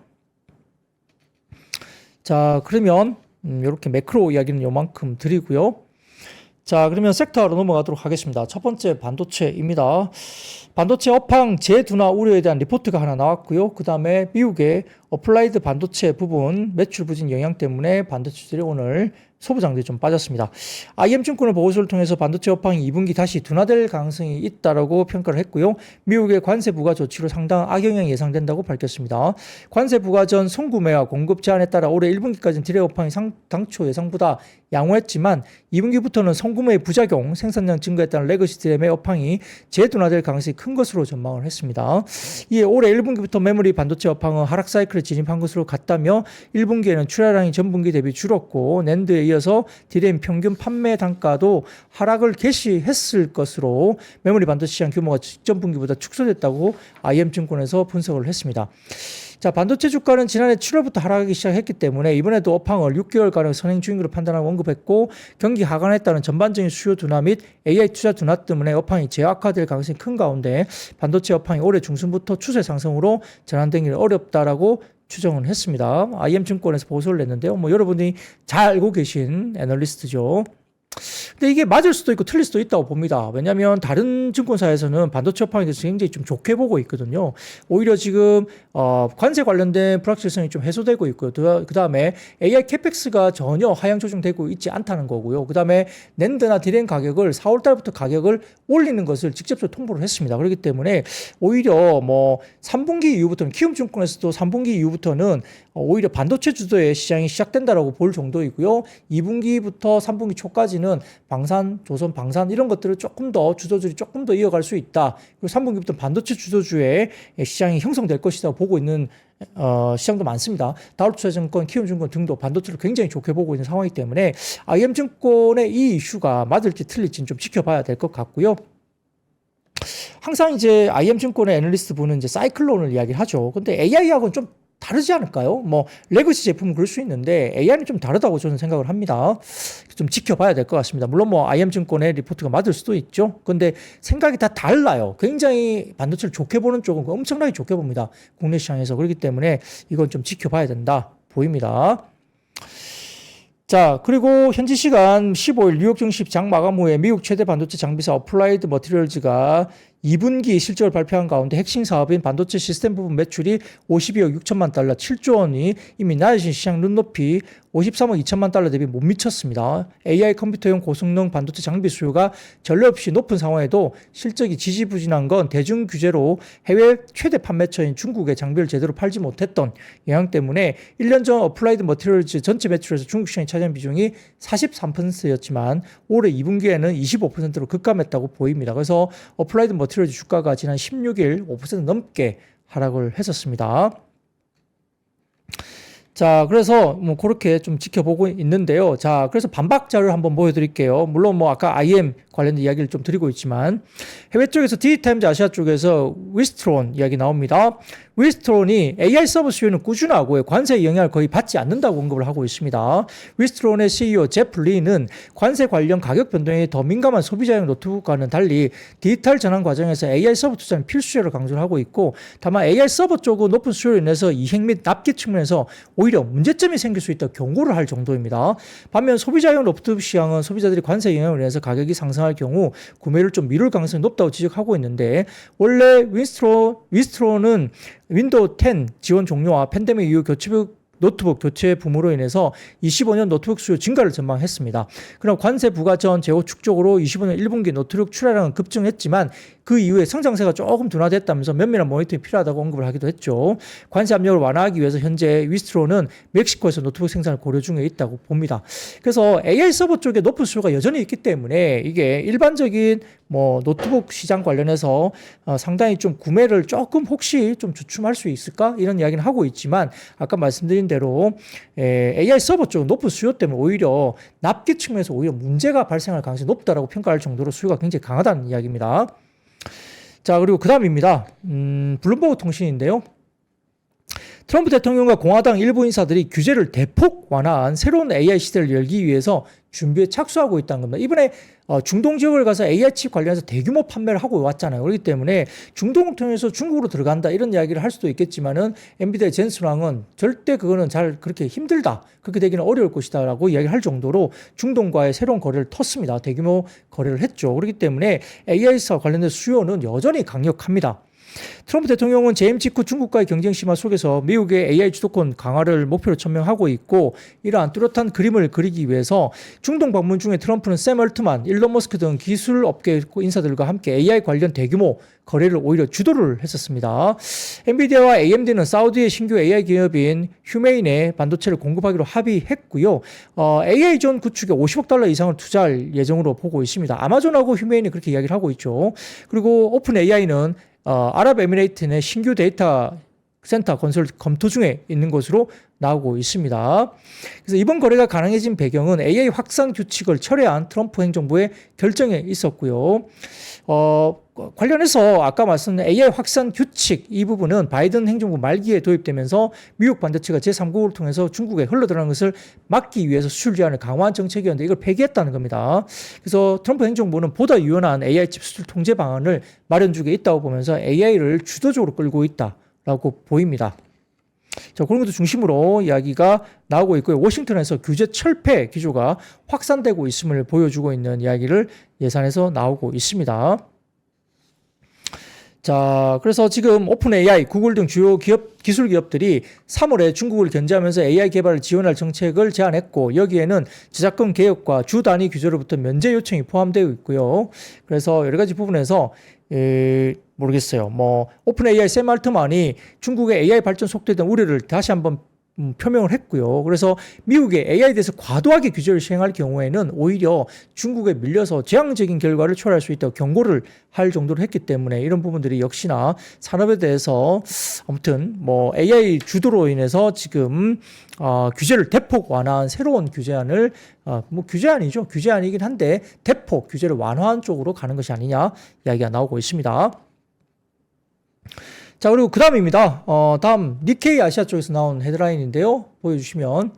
자, 그러면 이렇게 매크로 이야기는 요만큼 드리고요. 자, 그러면 섹터로 넘어가도록 하겠습니다. 첫 번째 반도체입니다. 반도체 업황 재둔화 우려에 대한 리포트가 하나 나왔고요. 그 다음에 미국의 어플라이드 반도체 부분 매출 부진 영향 때문에 반도체들이 오늘 소부장들이 좀 빠졌습니다. IM증권의 보고서를 통해서 반도체 업황이 2분기 다시 둔화될 가능성이 있다라고 평가를 했고요. 미국의 관세 부과 조치로 상당한 악영향이 예상된다고 밝혔습니다. 관세 부과 전 송구매와 공급 제한에 따라 올해 1분기까지는 디램 업황이 당초 예상보다 양호했지만 2분기부터는 송구매의 부작용, 생산량 증가에 따른 레거시 디램의 업황이 재둔화될 가능성이 큰 것으로 전망을 했습니다. 이에 올해 1분기부터 메모리 반도체 업황은 하락 사이클에 진입한 것으로 같다며 1분기에는 출하량이 전분기 대비 줄었고 낸드에 이어서 디램 평균 판매 단가도 하락을 개시했을 것으로 메모리 반도체 시장 규모가 직전 분기보다 축소됐다고 IM증권에서 분석을 했습니다. 자, 반도체 주가는 지난해 7월부터 하락하기 시작했기 때문에 이번에도 업황을 6개월가량 선행 중으로 판단하고 언급했고 경기 하강에 따른 전반적인 수요 둔화 및 AI 투자 둔화 때문에 업황이 재악화될 가능성이 큰 가운데 반도체 업황이 올해 중순부터 추세 상승으로 전환되기는 어렵다라고 추정을 했습니다. IM증권에서 보고서를 냈는데요. 뭐 여러분이 잘 알고 계신 애널리스트죠. 근데 이게 맞을 수도 있고 틀릴 수도 있다고 봅니다. 왜냐하면 다른 증권사에서는 반도체 업황에 대해서 굉장히 좀 좋게 보고 있거든요. 오히려 지금 관세 관련된 불확실성이 좀 해소되고 있고요. 그 다음에 AI 캐펙스가 전혀 하향 조정되고 있지 않다는 거고요. 그 다음에 낸드나 디램 가격을 4월 달부터 가격을 올리는 것을 직접적으로 통보를 했습니다. 그렇기 때문에 오히려 뭐 3분기 이후부터는 키움증권에서도 3분기 이후부터는 오히려 반도체 주도의 시장이 시작된다라고 볼 정도이고요. 2분기부터 3분기 초까지는 방산, 조선, 방산 이런 것들을 조금 더 주도주를 조금 더 이어갈 수 있다. 그리고 3분기부터 반도체 주도주의 시장이 형성될 것이다 보고 있는 시장도 많습니다. 다울투자증권, 키움증권 등도 반도체를 굉장히 좋게 보고 있는 상황이기 때문에 IM증권의 이 이슈가 맞을지 틀릴지는 좀 지켜봐야 될 것 같고요. 항상 이제 IM증권의 애널리스트 분은 이제 사이클론을 이야기하죠. 근데 AI하고는 좀 다르지 않을까요? 뭐 레거시 제품은 그럴 수 있는데 AI는 좀 다르다고 저는 생각을 합니다. 좀 지켜봐야 될 것 같습니다. 물론 뭐 IM증권의 리포트가 맞을 수도 있죠. 근데 생각이 다 달라요. 굉장히 반도체를 좋게 보는 쪽은 엄청나게 좋게 봅니다. 국내 시장에서. 그렇기 때문에 이건 좀 지켜봐야 된다 보입니다. 자, 그리고 현지 시간 15일 뉴욕 증시 장 마감 후에 미국 최대 반도체 장비사 어플라이드 머티리얼즈가 2분기 실적을 발표한 가운데 핵심 사업인 반도체 시스템 부분 매출이 52억 6천만 달러, 7조 원이 이미 낮으신 시장 눈높이 53억 2천만 달러 대비 못 미쳤습니다. AI 컴퓨터용 고성능 반도체 장비 수요가 전례 없이 높은 상황에도 실적이 지지부진한 건 대중 규제로 해외 최대 판매처인 중국의 장비를 제대로 팔지 못했던 영향 때문에 1년 전 어플라이드 머티리얼즈 전체 매출에서 중국 시장이 차지한 비중이 43%였지만 올해 2분기에는 25%로 급감했다고 보입니다. 그래서 어플라이드 머티리얼즈 주가가 지난 16일 5% 넘게 하락을 했었습니다. 자, 그래서 뭐 그렇게 좀 지켜보고 있는데요. 자, 그래서 반박 자료를 한번 보여드릴게요. 물론 뭐 아까 IM 관련된 이야기를 좀 드리고 있지만 해외 쪽에서 디지타임즈 아시아 쪽에서 위스트론 이야기 나옵니다. 위스트론이 AI 서버 수요는 꾸준하고 관세 영향을 거의 받지 않는다고 언급을 하고 있습니다. 위스트론의 CEO 제프 리는 관세 관련 가격 변동에 더 민감한 소비자용 노트북과는 달리 디지털 전환 과정에서 AI 서버 투자는 필수제로 강조를 하고 있고 다만 AI 서버 쪽은 높은 수요로 인해서 이행 및 납기 측면에서 오히려 문제점이 생길 수 있다고 경고를 할 정도입니다. 반면 소비자용 노트북 시장은 소비자들이 관세 영향을 인해서 가격이 상승할 경우 구매를 좀 미룰 가능성이 높다고 지적하고 있는데 원래 위스트론은 윈도우 10 지원 종료와 팬데믹 이후 노트북 교체 붐으로 인해서 25년 노트북 수요 증가를 전망했습니다. 그럼 관세 부과 전 재고축적으로 25년 1분기 노트북 출하량은 급증했지만 그 이후에 성장세가 조금 둔화됐다면서 면밀한 모니터링이 필요하다고 언급을 하기도 했죠. 관세 압력을 완화하기 위해서 현재 위스트론은 멕시코에서 노트북 생산을 고려 중에 있다고 봅니다. 그래서 AI 서버 쪽에 높은 수요가 여전히 있기 때문에 이게 일반적인 뭐 노트북 시장 관련해서 상당히 좀 구매를 조금 혹시 좀 주춤할 수 있을까 이런 이야기는 하고 있지만 아까 말씀드린 대로 AI 서버 쪽 높은 수요 때문에 오히려 납기 측면에서 오히려 문제가 발생할 가능성이 높다라고 평가할 정도로 수요가 굉장히 강하다는 이야기입니다. 자, 그리고 그 다음입니다. 블룸버그 통신인데요. 트럼프 대통령과 공화당 일부 인사들이 규제를 대폭 완화한 새로운 AI 시대를 열기 위해서 준비에 착수하고 있다는 겁니다. 이번에 중동 지역을 가서 AI 칩 관련해서 대규모 판매를 하고 왔잖아요. 그렇기 때문에 중동을 통해서 중국으로 들어간다 이런 이야기를 할 수도 있겠지만은 엔비디아 젠슨 왕은 절대 그거는 잘 그렇게 힘들다. 그렇게 되기는 어려울 것이다 라고 이야기를 할 정도로 중동과의 새로운 거래를 텄습니다. 대규모 거래를 했죠. 그렇기 때문에 AI와 관련된 수요는 여전히 강력합니다. 트럼프 대통령은 재임 직후 중국과의 경쟁 심화 속에서 미국의 AI 주도권 강화를 목표로 천명하고 있고 이러한 뚜렷한 그림을 그리기 위해서 중동 방문 중에 트럼프는 샘 얼트만, 일론 머스크 등 기술업계 인사들과 함께 AI 관련 대규모 거래를 오히려 주도를 했었습니다. 엔비디아와 AMD는 사우디의 신규 AI 기업인 휴메인에 반도체를 공급하기로 합의했고요. AI 존 구축에 50억 달러 이상을 투자할 예정으로 보고 있습니다. 아마존하고 휴메인이 그렇게 이야기를 하고 있죠. 그리고 오픈 AI는 아랍에미레이트 내 신규 데이터 센터 건설 검토 중에 있는 것으로 나오고 있습니다. 그래서 이번 거래가 가능해진 배경은 AI 확산 규칙을 철회한 트럼프 행정부의 결정에 있었고요. 관련해서 아까 말씀드린 AI 확산 규칙 이 부분은 바이든 행정부 말기에 도입되면서 미국 반도체가 제3국을 통해서 중국에 흘러들어가는 것을 막기 위해서 수출 제한을 강화한 정책이었는데 이걸 폐기했다는 겁니다. 그래서 트럼프 행정부는 보다 유연한 AI 칩 수출 통제 방안을 마련 중에 있다고 보면서 AI를 주도적으로 끌고 있다라고 보입니다. 자, 그런 것도 중심으로 이야기가 나오고 있고요. 워싱턴에서 규제 철폐 기조가 확산되고 있음을 보여주고 있는 이야기를 예산에서 나오고 있습니다. 자, 그래서 지금 오픈 AI, 구글 등 주요 기술 기업들이 3월에 중국을 견제하면서 AI 개발을 지원할 정책을 제안했고 여기에는 저작권 개혁과 주 단위 규제로부터 면제 요청이 포함되어 있고요. 그래서 여러 가지 부분에서 모르겠어요. 뭐 오픈 AI 샘 알트만이 중국의 AI 발전 속도에 대한 우려를 다시 한번 표명을 했고요. 그래서 미국의 AI에 대해서 과도하게 규제를 시행할 경우에는 오히려 중국에 밀려서 재앙적인 결과를 초래할 수 있다고 경고를 할 정도로 했기 때문에 이런 부분들이 역시나 산업에 대해서 아무튼 뭐 AI 주도로 인해서 지금 규제를 대폭 완화한 새로운 규제안을 뭐 규제안이죠. 규제안이긴 한데 대폭 규제를 완화한 쪽으로 가는 것이 아니냐 이야기가 나오고 있습니다. 자, 그리고 그 다음입니다. 다음 니케이 아시아 쪽에서 나온 헤드라인인데요. 보여주시면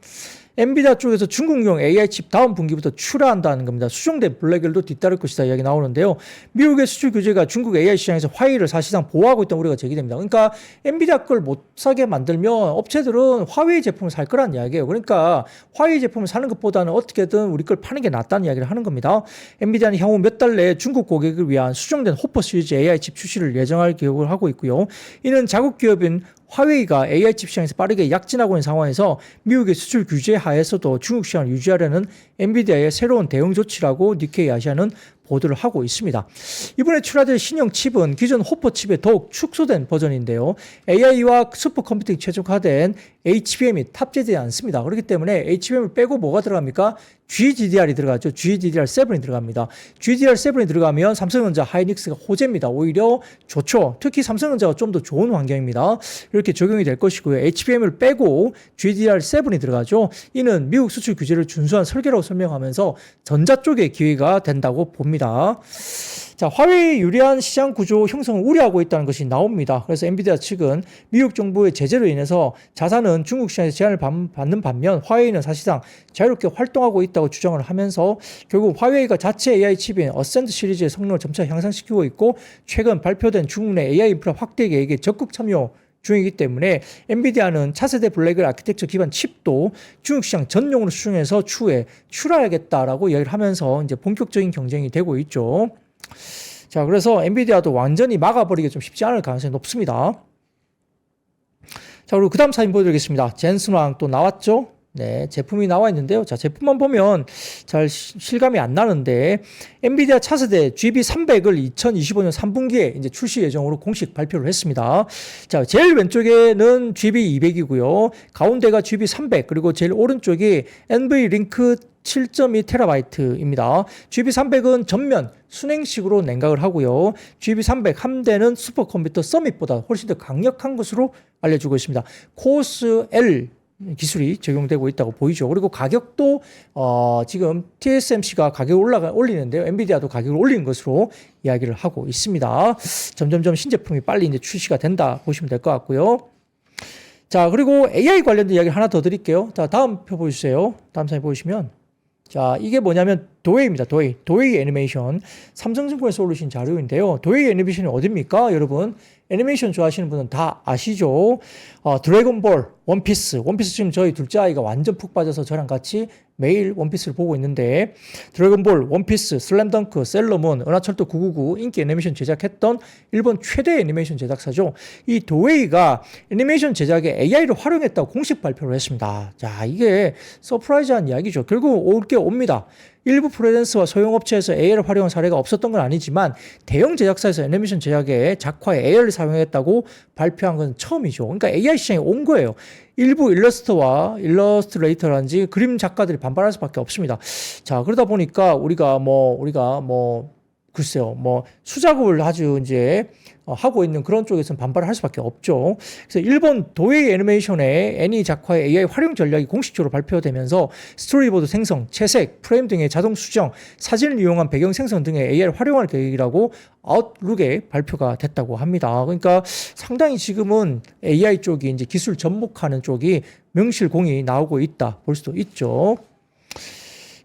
엔비디아 쪽에서 중국용 AI 칩 다음 분기부터 출하한다는 겁니다. 수정된 블랙홀도 뒤따를 것이다 이야기 나오는데요. 미국의 수출 규제가 중국 AI 시장에서 화웨이를 사실상 보호하고 있다는 우려가 제기됩니다. 그러니까 엔비디아 걸 못 사게 만들면 업체들은 화웨이 제품을 살 거란 이야기예요. 그러니까 화웨이 제품을 사는 것보다는 어떻게든 우리 걸 파는 게 낫다는 이야기를 하는 겁니다. 엔비디아는 향후 몇 달 내에 중국 고객을 위한 수정된 호퍼 시리즈 AI 칩 출시를 예정할 계획을 하고 있고요. 이는 자국 기업인 화웨이가 AI 칩 시장에서 빠르게 약진하고 있는 상황에서 미국의 수출 규제 하에서도 중국 시장을 유지하려는 엔비디아의 새로운 대응 조치라고 니케이 아시아는 보도를 하고 있습니다. 이번에 출하될 신형 칩은 기존 호퍼 칩의 더욱 축소된 버전인데요. AI와 슈퍼컴퓨팅이 최적화된 HBM이 탑재되지 않습니다. 그렇기 때문에 HBM을 빼고 뭐가 들어갑니까? GDDR이 들어가죠. GDDR7이 들어갑니다. GDDR7이 들어가면 삼성전자 하이닉스가 호재입니다. 오히려 좋죠. 특히 삼성전자가 좀 더 좋은 환경입니다. 이렇게 적용이 될 것이고요. HBM을 빼고 GDDR7이 들어가죠. 이는 미국 수출 규제를 준수한 설계라고 설명하면서 전자 쪽에 기회가 된다고 봅니다. 자, 화웨이의 유리한 시장 구조 형성을 우려하고 있다는 것이 나옵니다. 그래서 엔비디아 측은 미국 정부의 제재로 인해서 자산은 중국 시장에서 제한을 받는 반면 화웨이는 사실상 자유롭게 활동하고 있다고 주장을 하면서 결국 화웨이가 자체 AI 칩인 어센트 시리즈의 성능을 점차 향상시키고 있고 최근 발표된 중국 내 AI 인프라 확대 계획에 적극 참여 중이기 때문에 엔비디아는 차세대 블랙을 아키텍처 기반 칩도 중국 시장 전용으로 수중해서 추후에 출하하겠다라고 이야기를 하면서 이제 본격적인 경쟁이 되고 있죠. 자, 그래서 엔비디아도 완전히 막아버리기 좀 쉽지 않을 가능성이 높습니다. 자, 그리고 그 다음 사진 보여드리겠습니다. 젠슨왕 또 나왔죠? 네, 제품이 나와 있는데요. 자, 제품만 보면 잘 실감이 안 나는데, 엔비디아 차세대 GB300을 2025년 3분기에 이제 출시 예정으로 공식 발표를 했습니다. 자, 제일 왼쪽에는 GB200이고요. 가운데가 GB300, 그리고 제일 오른쪽이 NV링크 7.2TB입니다. GB300은 전면 순행식으로 냉각을 하고요. GB300 한 대는 슈퍼컴퓨터 서밋보다 훨씬 더 강력한 것으로 알려지고 있습니다. 코어스 L 기술이 적용되고 있다고 보이죠. 그리고 가격도 지금 TSMC가 가격을 올리는데요. 엔비디아도 가격을 올리는 것으로 이야기를 하고 있습니다. 점점점 신제품이 빨리 이제 출시가 된다 보시면 될 것 같고요. 자, 그리고 AI 관련된 이야기를 하나 더 드릴게요. 자, 다음 표 보여주세요. 다음 사진 보시면, 자, 이게 뭐냐면 도웨이입니다. 도웨이 애니메이션. 삼성증권에서 올리신 자료인데요. 도웨이 애니메이션이 어딥니까? 여러분, 애니메이션 좋아하시는 분은 다 아시죠? 드래곤볼, 원피스 지금 저희 둘째 아이가 완전 푹 빠져서 저랑 같이 매일 원피스를 보고 있는데, 드래곤볼, 원피스, 슬램덩크, 셀러문, 은하철도 999 인기 애니메이션 제작했던 일본 최대 애니메이션 제작사죠. 이 도웨이가 애니메이션 제작에 AI를 활용했다고 공식 발표를 했습니다. 자, 이게 서프라이즈한 이야기죠. 결국 올 게 옵니다. 일부 프리랜서와 소형업체에서 AI를 활용한 사례가 없었던 건 아니지만 대형 제작사에서 애니메이션 제작에 작화에 AI를 사용했다고 발표한 건 처음이죠. 그러니까 AI 시장에 온 거예요. 일부 일러스트와 일러스트레이터라든지 그림 작가들이 반발할 수밖에 없습니다. 자, 그러다 보니까 우리가 글쎄요, 수작업을 아주 이제 하고 있는 그런 쪽에서는 반발을 할 수밖에 없죠. 그래서 일본 도웨이 애니메이션의 애니 작화의 AI 활용 전략이 공식적으로 발표되면서 스토리보드 생성, 채색, 프레임 등의 자동 수정, 사진을 이용한 배경 생성 등의 AI를 활용할 계획이라고 아웃룩에 발표가 됐다고 합니다. 그러니까 상당히 지금은 AI 쪽이 이제 기술 접목하는 쪽이 명실공히 나오고 있다 볼 수도 있죠.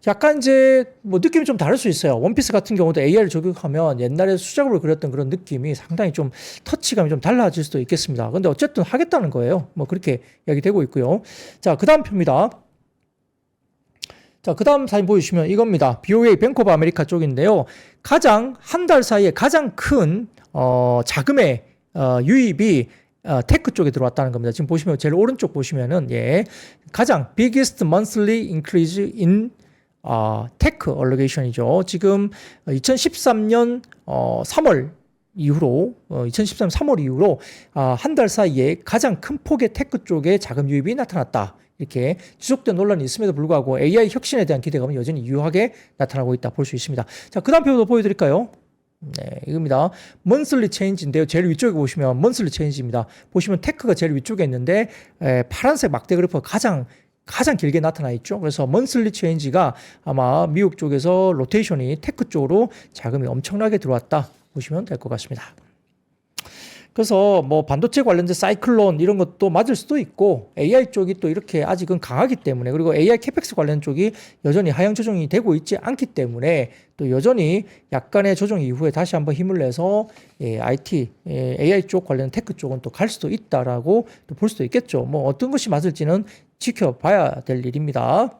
약간 이제 느낌이 좀 다를 수 있어요. 원피스 같은 경우도 AI를 적용하면 옛날에 수작업을 그렸던 그런 느낌이 상당히 좀 터치감이 좀 달라질 수도 있겠습니다. 근데 어쨌든 하겠다는 거예요. 그렇게 이야기되고 있고요. 자, 그 다음 표입니다. 자, 그 다음 사진 보여주시면 이겁니다. BOA 뱅크 오브 아메리카 쪽인데요. 한 달 사이에 가장 큰 자금의 유입이 테크 쪽에 들어왔다는 겁니다. 지금 보시면 제일 오른쪽 보시면은 가장 biggest monthly increase in 테크 얼로게이션이죠. 지금 2013년 3월 이후로 한 달 사이에 가장 큰 폭의 테크 쪽에 자금 유입이 나타났다. 이렇게 지속된 논란이 있음에도 불구하고 AI 혁신에 대한 기대감은 여전히 유효하게 나타나고 있다 볼 수 있습니다. 자, 그 다음 표도 보여드릴까요? 네, 이겁니다. 먼슬리 체인지인데요. 제일 위쪽에 보시면 먼슬리 체인지입니다. 보시면 테크가 제일 위쪽에 있는데 파란색 막대 그래프가 가장 길게 나타나 있죠. 그래서 먼슬리 체인지가 아마 미국 쪽에서 로테이션이 테크 쪽으로 자금이 엄청나게 들어왔다 보시면 될 것 같습니다. 그래서 반도체 관련된 사이클론 이런 것도 맞을 수도 있고 AI 쪽이 또 이렇게 아직은 강하기 때문에, 그리고 AI 캐펙스 관련 쪽이 여전히 하향 조정이 되고 있지 않기 때문에 또 여전히 약간의 조정 이후에 다시 한번 힘을 내서 AI 쪽 관련 테크 쪽은 또 갈 수도 있다라고 또 볼 수도 있겠죠. 어떤 것이 맞을지는 지켜봐야 될 일입니다.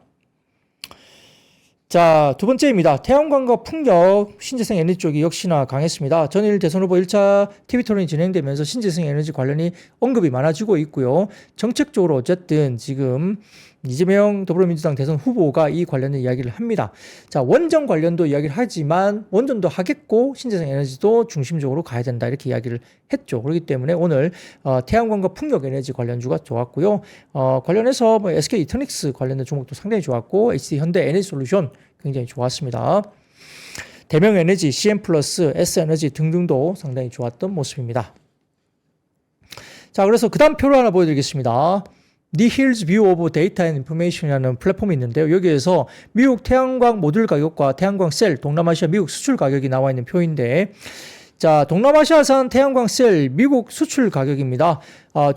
자, 두 번째입니다. 태양광과 풍력, 신재생 에너지 쪽이 역시나 강했습니다. 전일 대선 후보 1차 TV 토론이 진행되면서 신재생 에너지 관련이 언급이 많아지고 있고요. 정책적으로 어쨌든 지금 이재명 더불어민주당 대선 후보가 이 관련된 이야기를 합니다. 자, 원전 관련도 이야기를 하지만 원전도 하겠고 신재생 에너지도 중심적으로 가야 된다 이렇게 이야기를 했죠. 그렇기 때문에 오늘 태양광과 풍력 에너지 관련주가 좋았고요. 관련해서 뭐 SK 이터닉스 관련된 종목도 상당히 좋았고 HD 현대 에너지 솔루션 굉장히 좋았습니다. 대명 에너지, CM 플러스, S 에너지 등등도 상당히 좋았던 모습입니다. 자, 그래서 그 다음 표를 하나 보여드리겠습니다. The Hills View of Data and Information이라는 플랫폼이 있는데요. 여기에서 미국 태양광 모듈 가격과 태양광 셀, 동남아시아 미국 수출 가격이 나와 있는 표인데, 자, 동남아시아산 태양광 셀 미국 수출 가격입니다.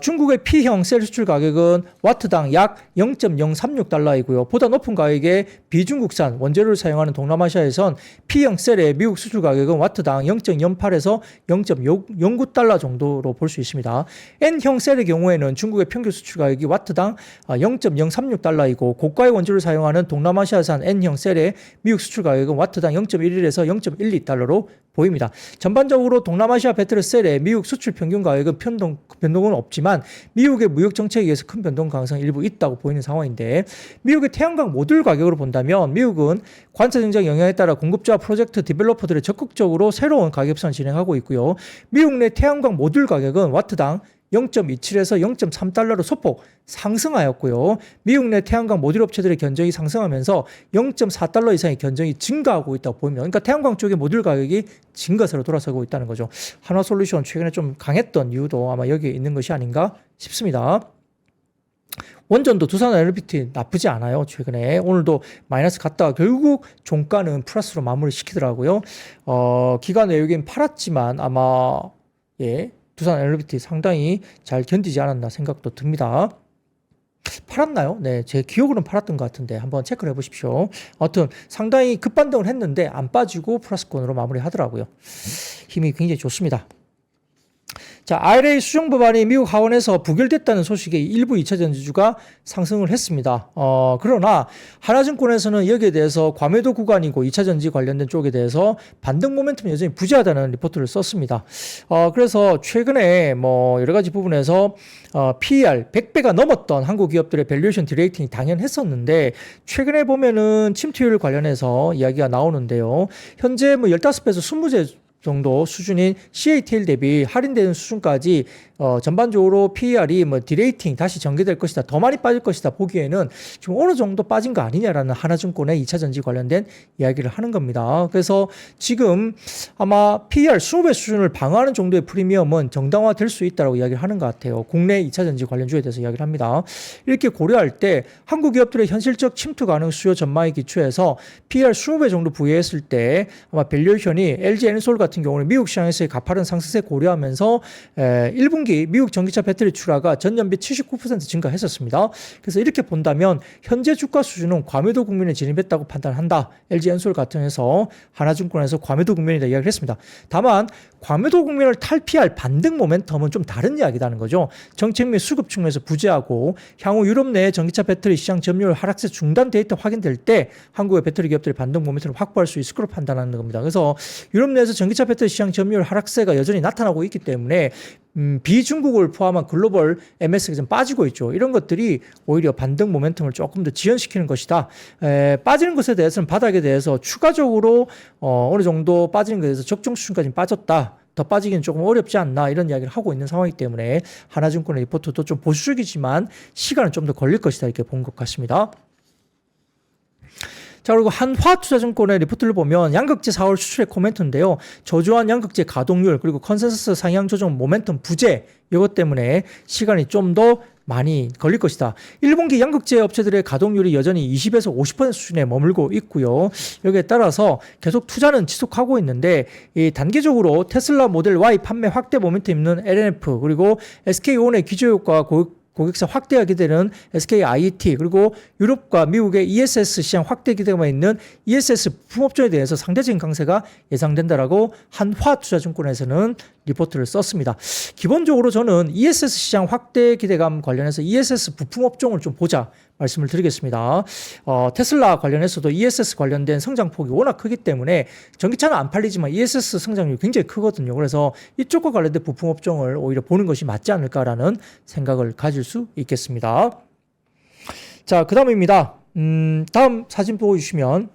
중국의 P형 셀 수출 가격은 와트당 약 0.036달러이고요. 보다 높은 가격의 비중국산 원재료를 사용하는 동남아시아에선 P형 셀의 미국 수출 가격은 와트당 0.08에서 0.09달러 정도로 볼 수 있습니다. N형 셀의 경우에는 중국의 평균 수출 가격이 와트당 0.036달러이고 고가의 원재료를 사용하는 동남아시아산 N형 셀의 미국 수출 가격은 와트당 0.11에서 0.12달러로 보입니다. 전반적으로 동남아시아 배터리 셀의 미국 수출 평균 가격은 변동은 없지만 미국의 무역 정책에 의해서 큰 변동 가능성이 일부 있다고 보이는 상황인데, 미국의 태양광 모듈 가격으로 본다면 미국은 관세 정책 영향에 따라 공급자와 프로젝트 디벨로퍼들이 적극적으로 새로운 가격 협상을 진행하고 있고요. 미국 내 태양광 모듈 가격은 와트당 0.27에서 0.3달러로 소폭 상승하였고요. 미국 내 태양광 모듈 업체들의 견적이 상승하면서 0.4달러 이상의 견적이 증가하고 있다고 보입니다. 그러니까 태양광 쪽의 모듈 가격이 증가세로 돌아서고 있다는 거죠. 한화솔루션 최근에 좀 강했던 이유도 아마 여기에 있는 것이 아닌가 싶습니다. 원전도 두산 LPT 나쁘지 않아요. 최근에 오늘도 마이너스 갔다가 결국 종가는 플러스로 마무리 시키더라고요. 기간 외국인 팔았지만 아마 두산 LPT 상당히 잘 견디지 않았나 생각도 듭니다. 팔았나요? 네, 제 기억으로는 팔았던 것 같은데 한번 체크를 해보십시오. 아무튼 상당히 급반등을 했는데 안 빠지고 플러스권으로 마무리하더라고요. 힘이 굉장히 좋습니다. 자, IRA 수정 법안이 미국 하원에서 부결됐다는 소식에 일부 2차 전지주가 상승을 했습니다. 그러나 하나증권에서는 여기에 대해서 과매도 구간이고 2차 전지 관련된 쪽에 대해서 반등 모멘텀이 여전히 부재하다는 리포트를 썼습니다. 그래서 최근에 뭐 여러 가지 부분에서 PER 100배가 넘었던 한국 기업들의 밸류에이션 디레이팅이 당연했었는데, 최근에 보면은 침투율 관련해서 이야기가 나오는데요. 현재 뭐 15배에서 20배 정도 수준인 CATL 대비 할인되는 수준까지 전반적으로 PER이 뭐 디레이팅 다시 전개될 것이다, 더 많이 빠질 것이다 보기에는 지금 어느 정도 빠진 거 아니냐라는 하나증권의 2차 전지 관련된 이야기를 하는 겁니다. 그래서 지금 아마 PER 20배 수준을 방어하는 정도의 프리미엄은 정당화될 수 있다고 이야기를 하는 것 같아요. 국내 2차 전지 관련주에 대해서 이야기를 합니다. 이렇게 고려할 때 한국 기업들의 현실적 침투 가능 수요 전망에 기초해서 PER 20배 정도 부여했을 때 아마 밸류에이션이 LG 엔솔 같은 경우는 미국 시장에서의 가파른 상승세 고려하면서 1분기 미국 전기차 배터리 출하가 전년비 79% 증가했었습니다. 그래서 이렇게 본다면 현재 주가 수준은 과매도 국면에 진입했다고 판단한다. LG 엔솔 같은 해서 하나증권에서 과매도 국면이다 이야기를 했습니다. 다만 과매도 국면을 탈피할 반등 모멘텀은 좀 다른 이야기라는 거죠. 정책 및 수급 측면에서 부재하고 향후 유럽 내 전기차 배터리 시장 점유율 하락세 중단 데이터 확인될 때 한국의 배터리 기업들이 반등 모멘텀을 확보할 수 있을 것으로 판단하는 겁니다. 그래서 유럽 내에서 전기차 배터리 시장 점유율 하락세가 여전히 나타나고 있기 때문에 비중국을 포함한 글로벌 MS가 좀 빠지고 있죠. 이런 것들이 오히려 반등 모멘텀을 조금 더 지연시키는 것이다. 빠지는 것에 대해서는 바닥에 대해서 추가적으로 어느 정도 빠지는 것에 대해서 적정 수준까지 빠졌다. 더 빠지기는 조금 어렵지 않나 이런 이야기를 하고 있는 상황이기 때문에 하나증권의 리포트도 좀 보수적이지만 시간은 좀 더 걸릴 것이다 이렇게 본 것 같습니다. 자, 그리고 한화투자증권의 리포트를 보면 양극재 4월 수출액 코멘트인데요. 저조한 양극재 가동률 그리고 컨센서스 상향 조정 모멘텀 부재 이것 때문에 시간이 좀 더 많이 걸릴 것이다. 1분기 양극재 업체들의 가동률이 여전히 20에서 50% 수준에 머물고 있고요. 여기에 따라서 계속 투자는 지속하고 있는데 이 단기적으로 테슬라 모델 Y 판매 확대 모멘텀 있는 LNF 그리고 SK온의 기저효과 고객사 확대가 기대되는 SK IET 그리고 유럽과 미국의 ESS 시장 확대 기대가 있는 ESS 부품업종에 대해서 상대적인 강세가 예상된다라고 한화투자증권에서는 리포트를 썼습니다. 기본적으로 저는 ESS 시장 확대 기대감 관련해서 ESS 부품업종을 좀 보자 말씀을 드리겠습니다. 테슬라 관련해서도 ESS 관련된 성장폭이 워낙 크기 때문에 전기차는 안 팔리지만 ESS 성장률이 굉장히 크거든요. 그래서 이쪽과 관련된 부품업종을 오히려 보는 것이 맞지 않을까라는 생각을 가질 수 있겠습니다. 자, 그 다음입니다. 다음 사진 보여주시면,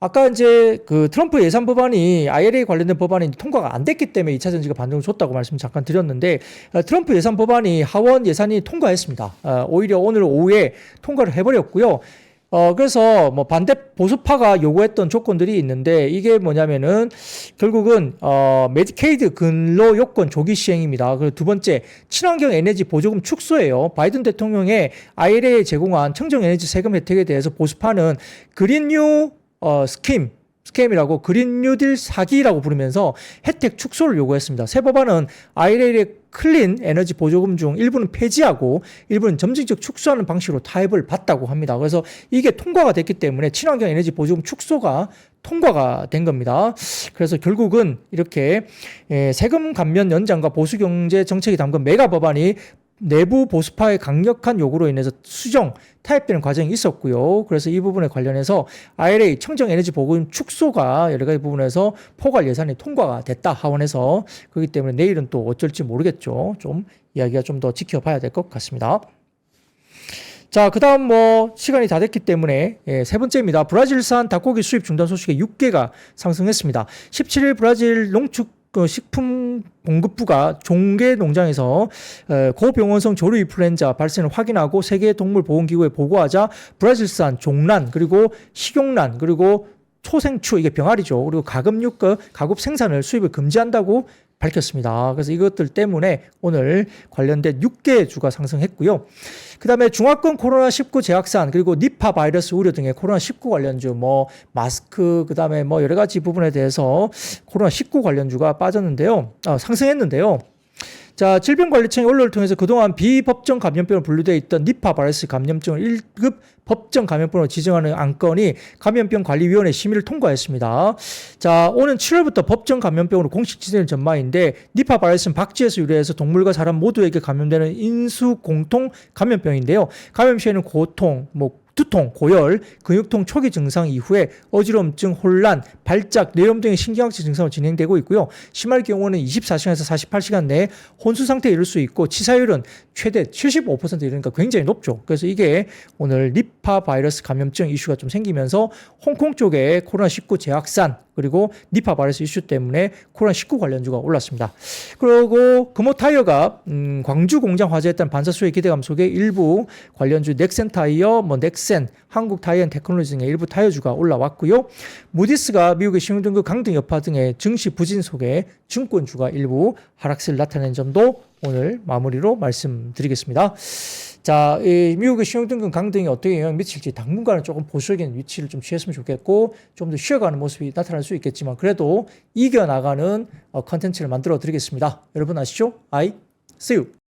아까 이제 그 트럼프 예산 법안이 IRA 관련된 법안이 통과가 안 됐기 때문에 2차 전지가 반등을 줬다고 말씀 잠깐 드렸는데, 트럼프 예산 법안이 하원 예산이 통과했습니다. 오히려 오늘 오후에 통과를 해버렸고요. 그래서 뭐 반대 보수파가 요구했던 조건들이 있는데, 이게 뭐냐면은 결국은 메디케이드 근로 요건 조기 시행입니다. 그리고 두 번째, 친환경 에너지 보조금 축소예요. 바이든 대통령의 IRA에 제공한 청정 에너지 세금 혜택에 대해서 보수파는 그린뉴 스캠이라고 그린 뉴딜 사기라고 부르면서 혜택 축소를 요구했습니다. 새 법안은 IRA의 클린 에너지 보조금 중 일부는 폐지하고 일부는 점진적 축소하는 방식으로 타협을 받다고 합니다. 그래서 이게 통과가 됐기 때문에 친환경 에너지 보조금 축소가 통과가 된 겁니다. 그래서 결국은 이렇게 세금 감면 연장과 보수 경제 정책이 담긴 메가 법안이 내부 보수파의 강력한 요구로 인해서 수정, 타협되는 과정이 있었고요. 그래서 이 부분에 관련해서 IRA 청정 에너지 보조금 축소가 여러 가지 부분에서 포괄 예산이 통과가 됐다, 하원에서. 그렇기 때문에 내일은 또 어쩔지 모르겠죠. 좀 이야기가 좀 더 지켜봐야 될 것 같습니다. 자, 그 다음 뭐 시간이 다 됐기 때문에 세 번째입니다. 브라질산 닭고기 수입 중단 소식에 6개가 상승했습니다. 17일 브라질 농축 식품 공급부가 종개 농장에서 고병원성 조류 인플루엔자 발생을 확인하고 세계동물보건기구에 보고하자 브라질산 종란, 그리고 식용란, 그리고 초생추, 이게 병아리죠. 그리고 가금육 가급 생산을 수입을 금지한다고 밝혔습니다. 그래서 이것들 때문에 오늘 관련된 6개 주가 상승했고요. 그 다음에 중화권 코로나19 재확산, 그리고 니파 바이러스 우려 등의 코로나19 관련주, 뭐 마스크, 그 다음에 뭐 여러 가지 부분에 대해서 코로나19 관련주가 빠졌는데요. 상승했는데요. 자, 질병관리청이 언론을 통해서 그동안 비법정 감염병으로 분류되어 있던 니파 바이러스 감염증을 1급 법정 감염병으로 지정하는 안건이 감염병관리위원회 심의를 통과했습니다. 자, 오는 7월부터 법정 감염병으로 공식 지정될 전망인데, 니파 바이러스는 박쥐에서 유래해서 동물과 사람 모두에게 감염되는 인수 공통 감염병인데요. 감염 시에는 고통, 두통, 고열, 근육통 초기 증상 이후에 어지럼증, 혼란, 발작, 뇌염 등의 신경학적 증상으로 진행되고 있고요. 심할 경우는 24시간에서 48시간 내에 혼수 상태에 이를 수 있고 치사율은 최대 75% 이르니까 굉장히 높죠. 그래서 이게 오늘 니파 바이러스 감염증 이슈가 좀 생기면서 홍콩 쪽에 코로나19 재확산, 그리고 니파 바이러스 이슈 때문에 코로나19 관련주가 올랐습니다. 그리고 금호타이어가 광주 공장 화재했던 반사수의 기대감 속에 일부 관련주 넥센 타이어, 넥센, 한국타이어앤테크놀로지 등의 일부 타이어주가 올라왔고요. 무디스가 미국의 신용등급 강등 여파 등의 증시 부진 속에 증권주가 일부 하락세를 나타낸 점도 오늘 마무리로 말씀드리겠습니다. 자, 이 미국의 신용등급 강등이 어떻게 영향을 미칠지 당분간은 조금 보수적인 위치를 좀 취했으면 좋겠고, 좀 더 쉬어가는 모습이 나타날 수 있겠지만 그래도 이겨나가는 컨텐츠를 만들어 드리겠습니다. 여러분 아시죠? I see you.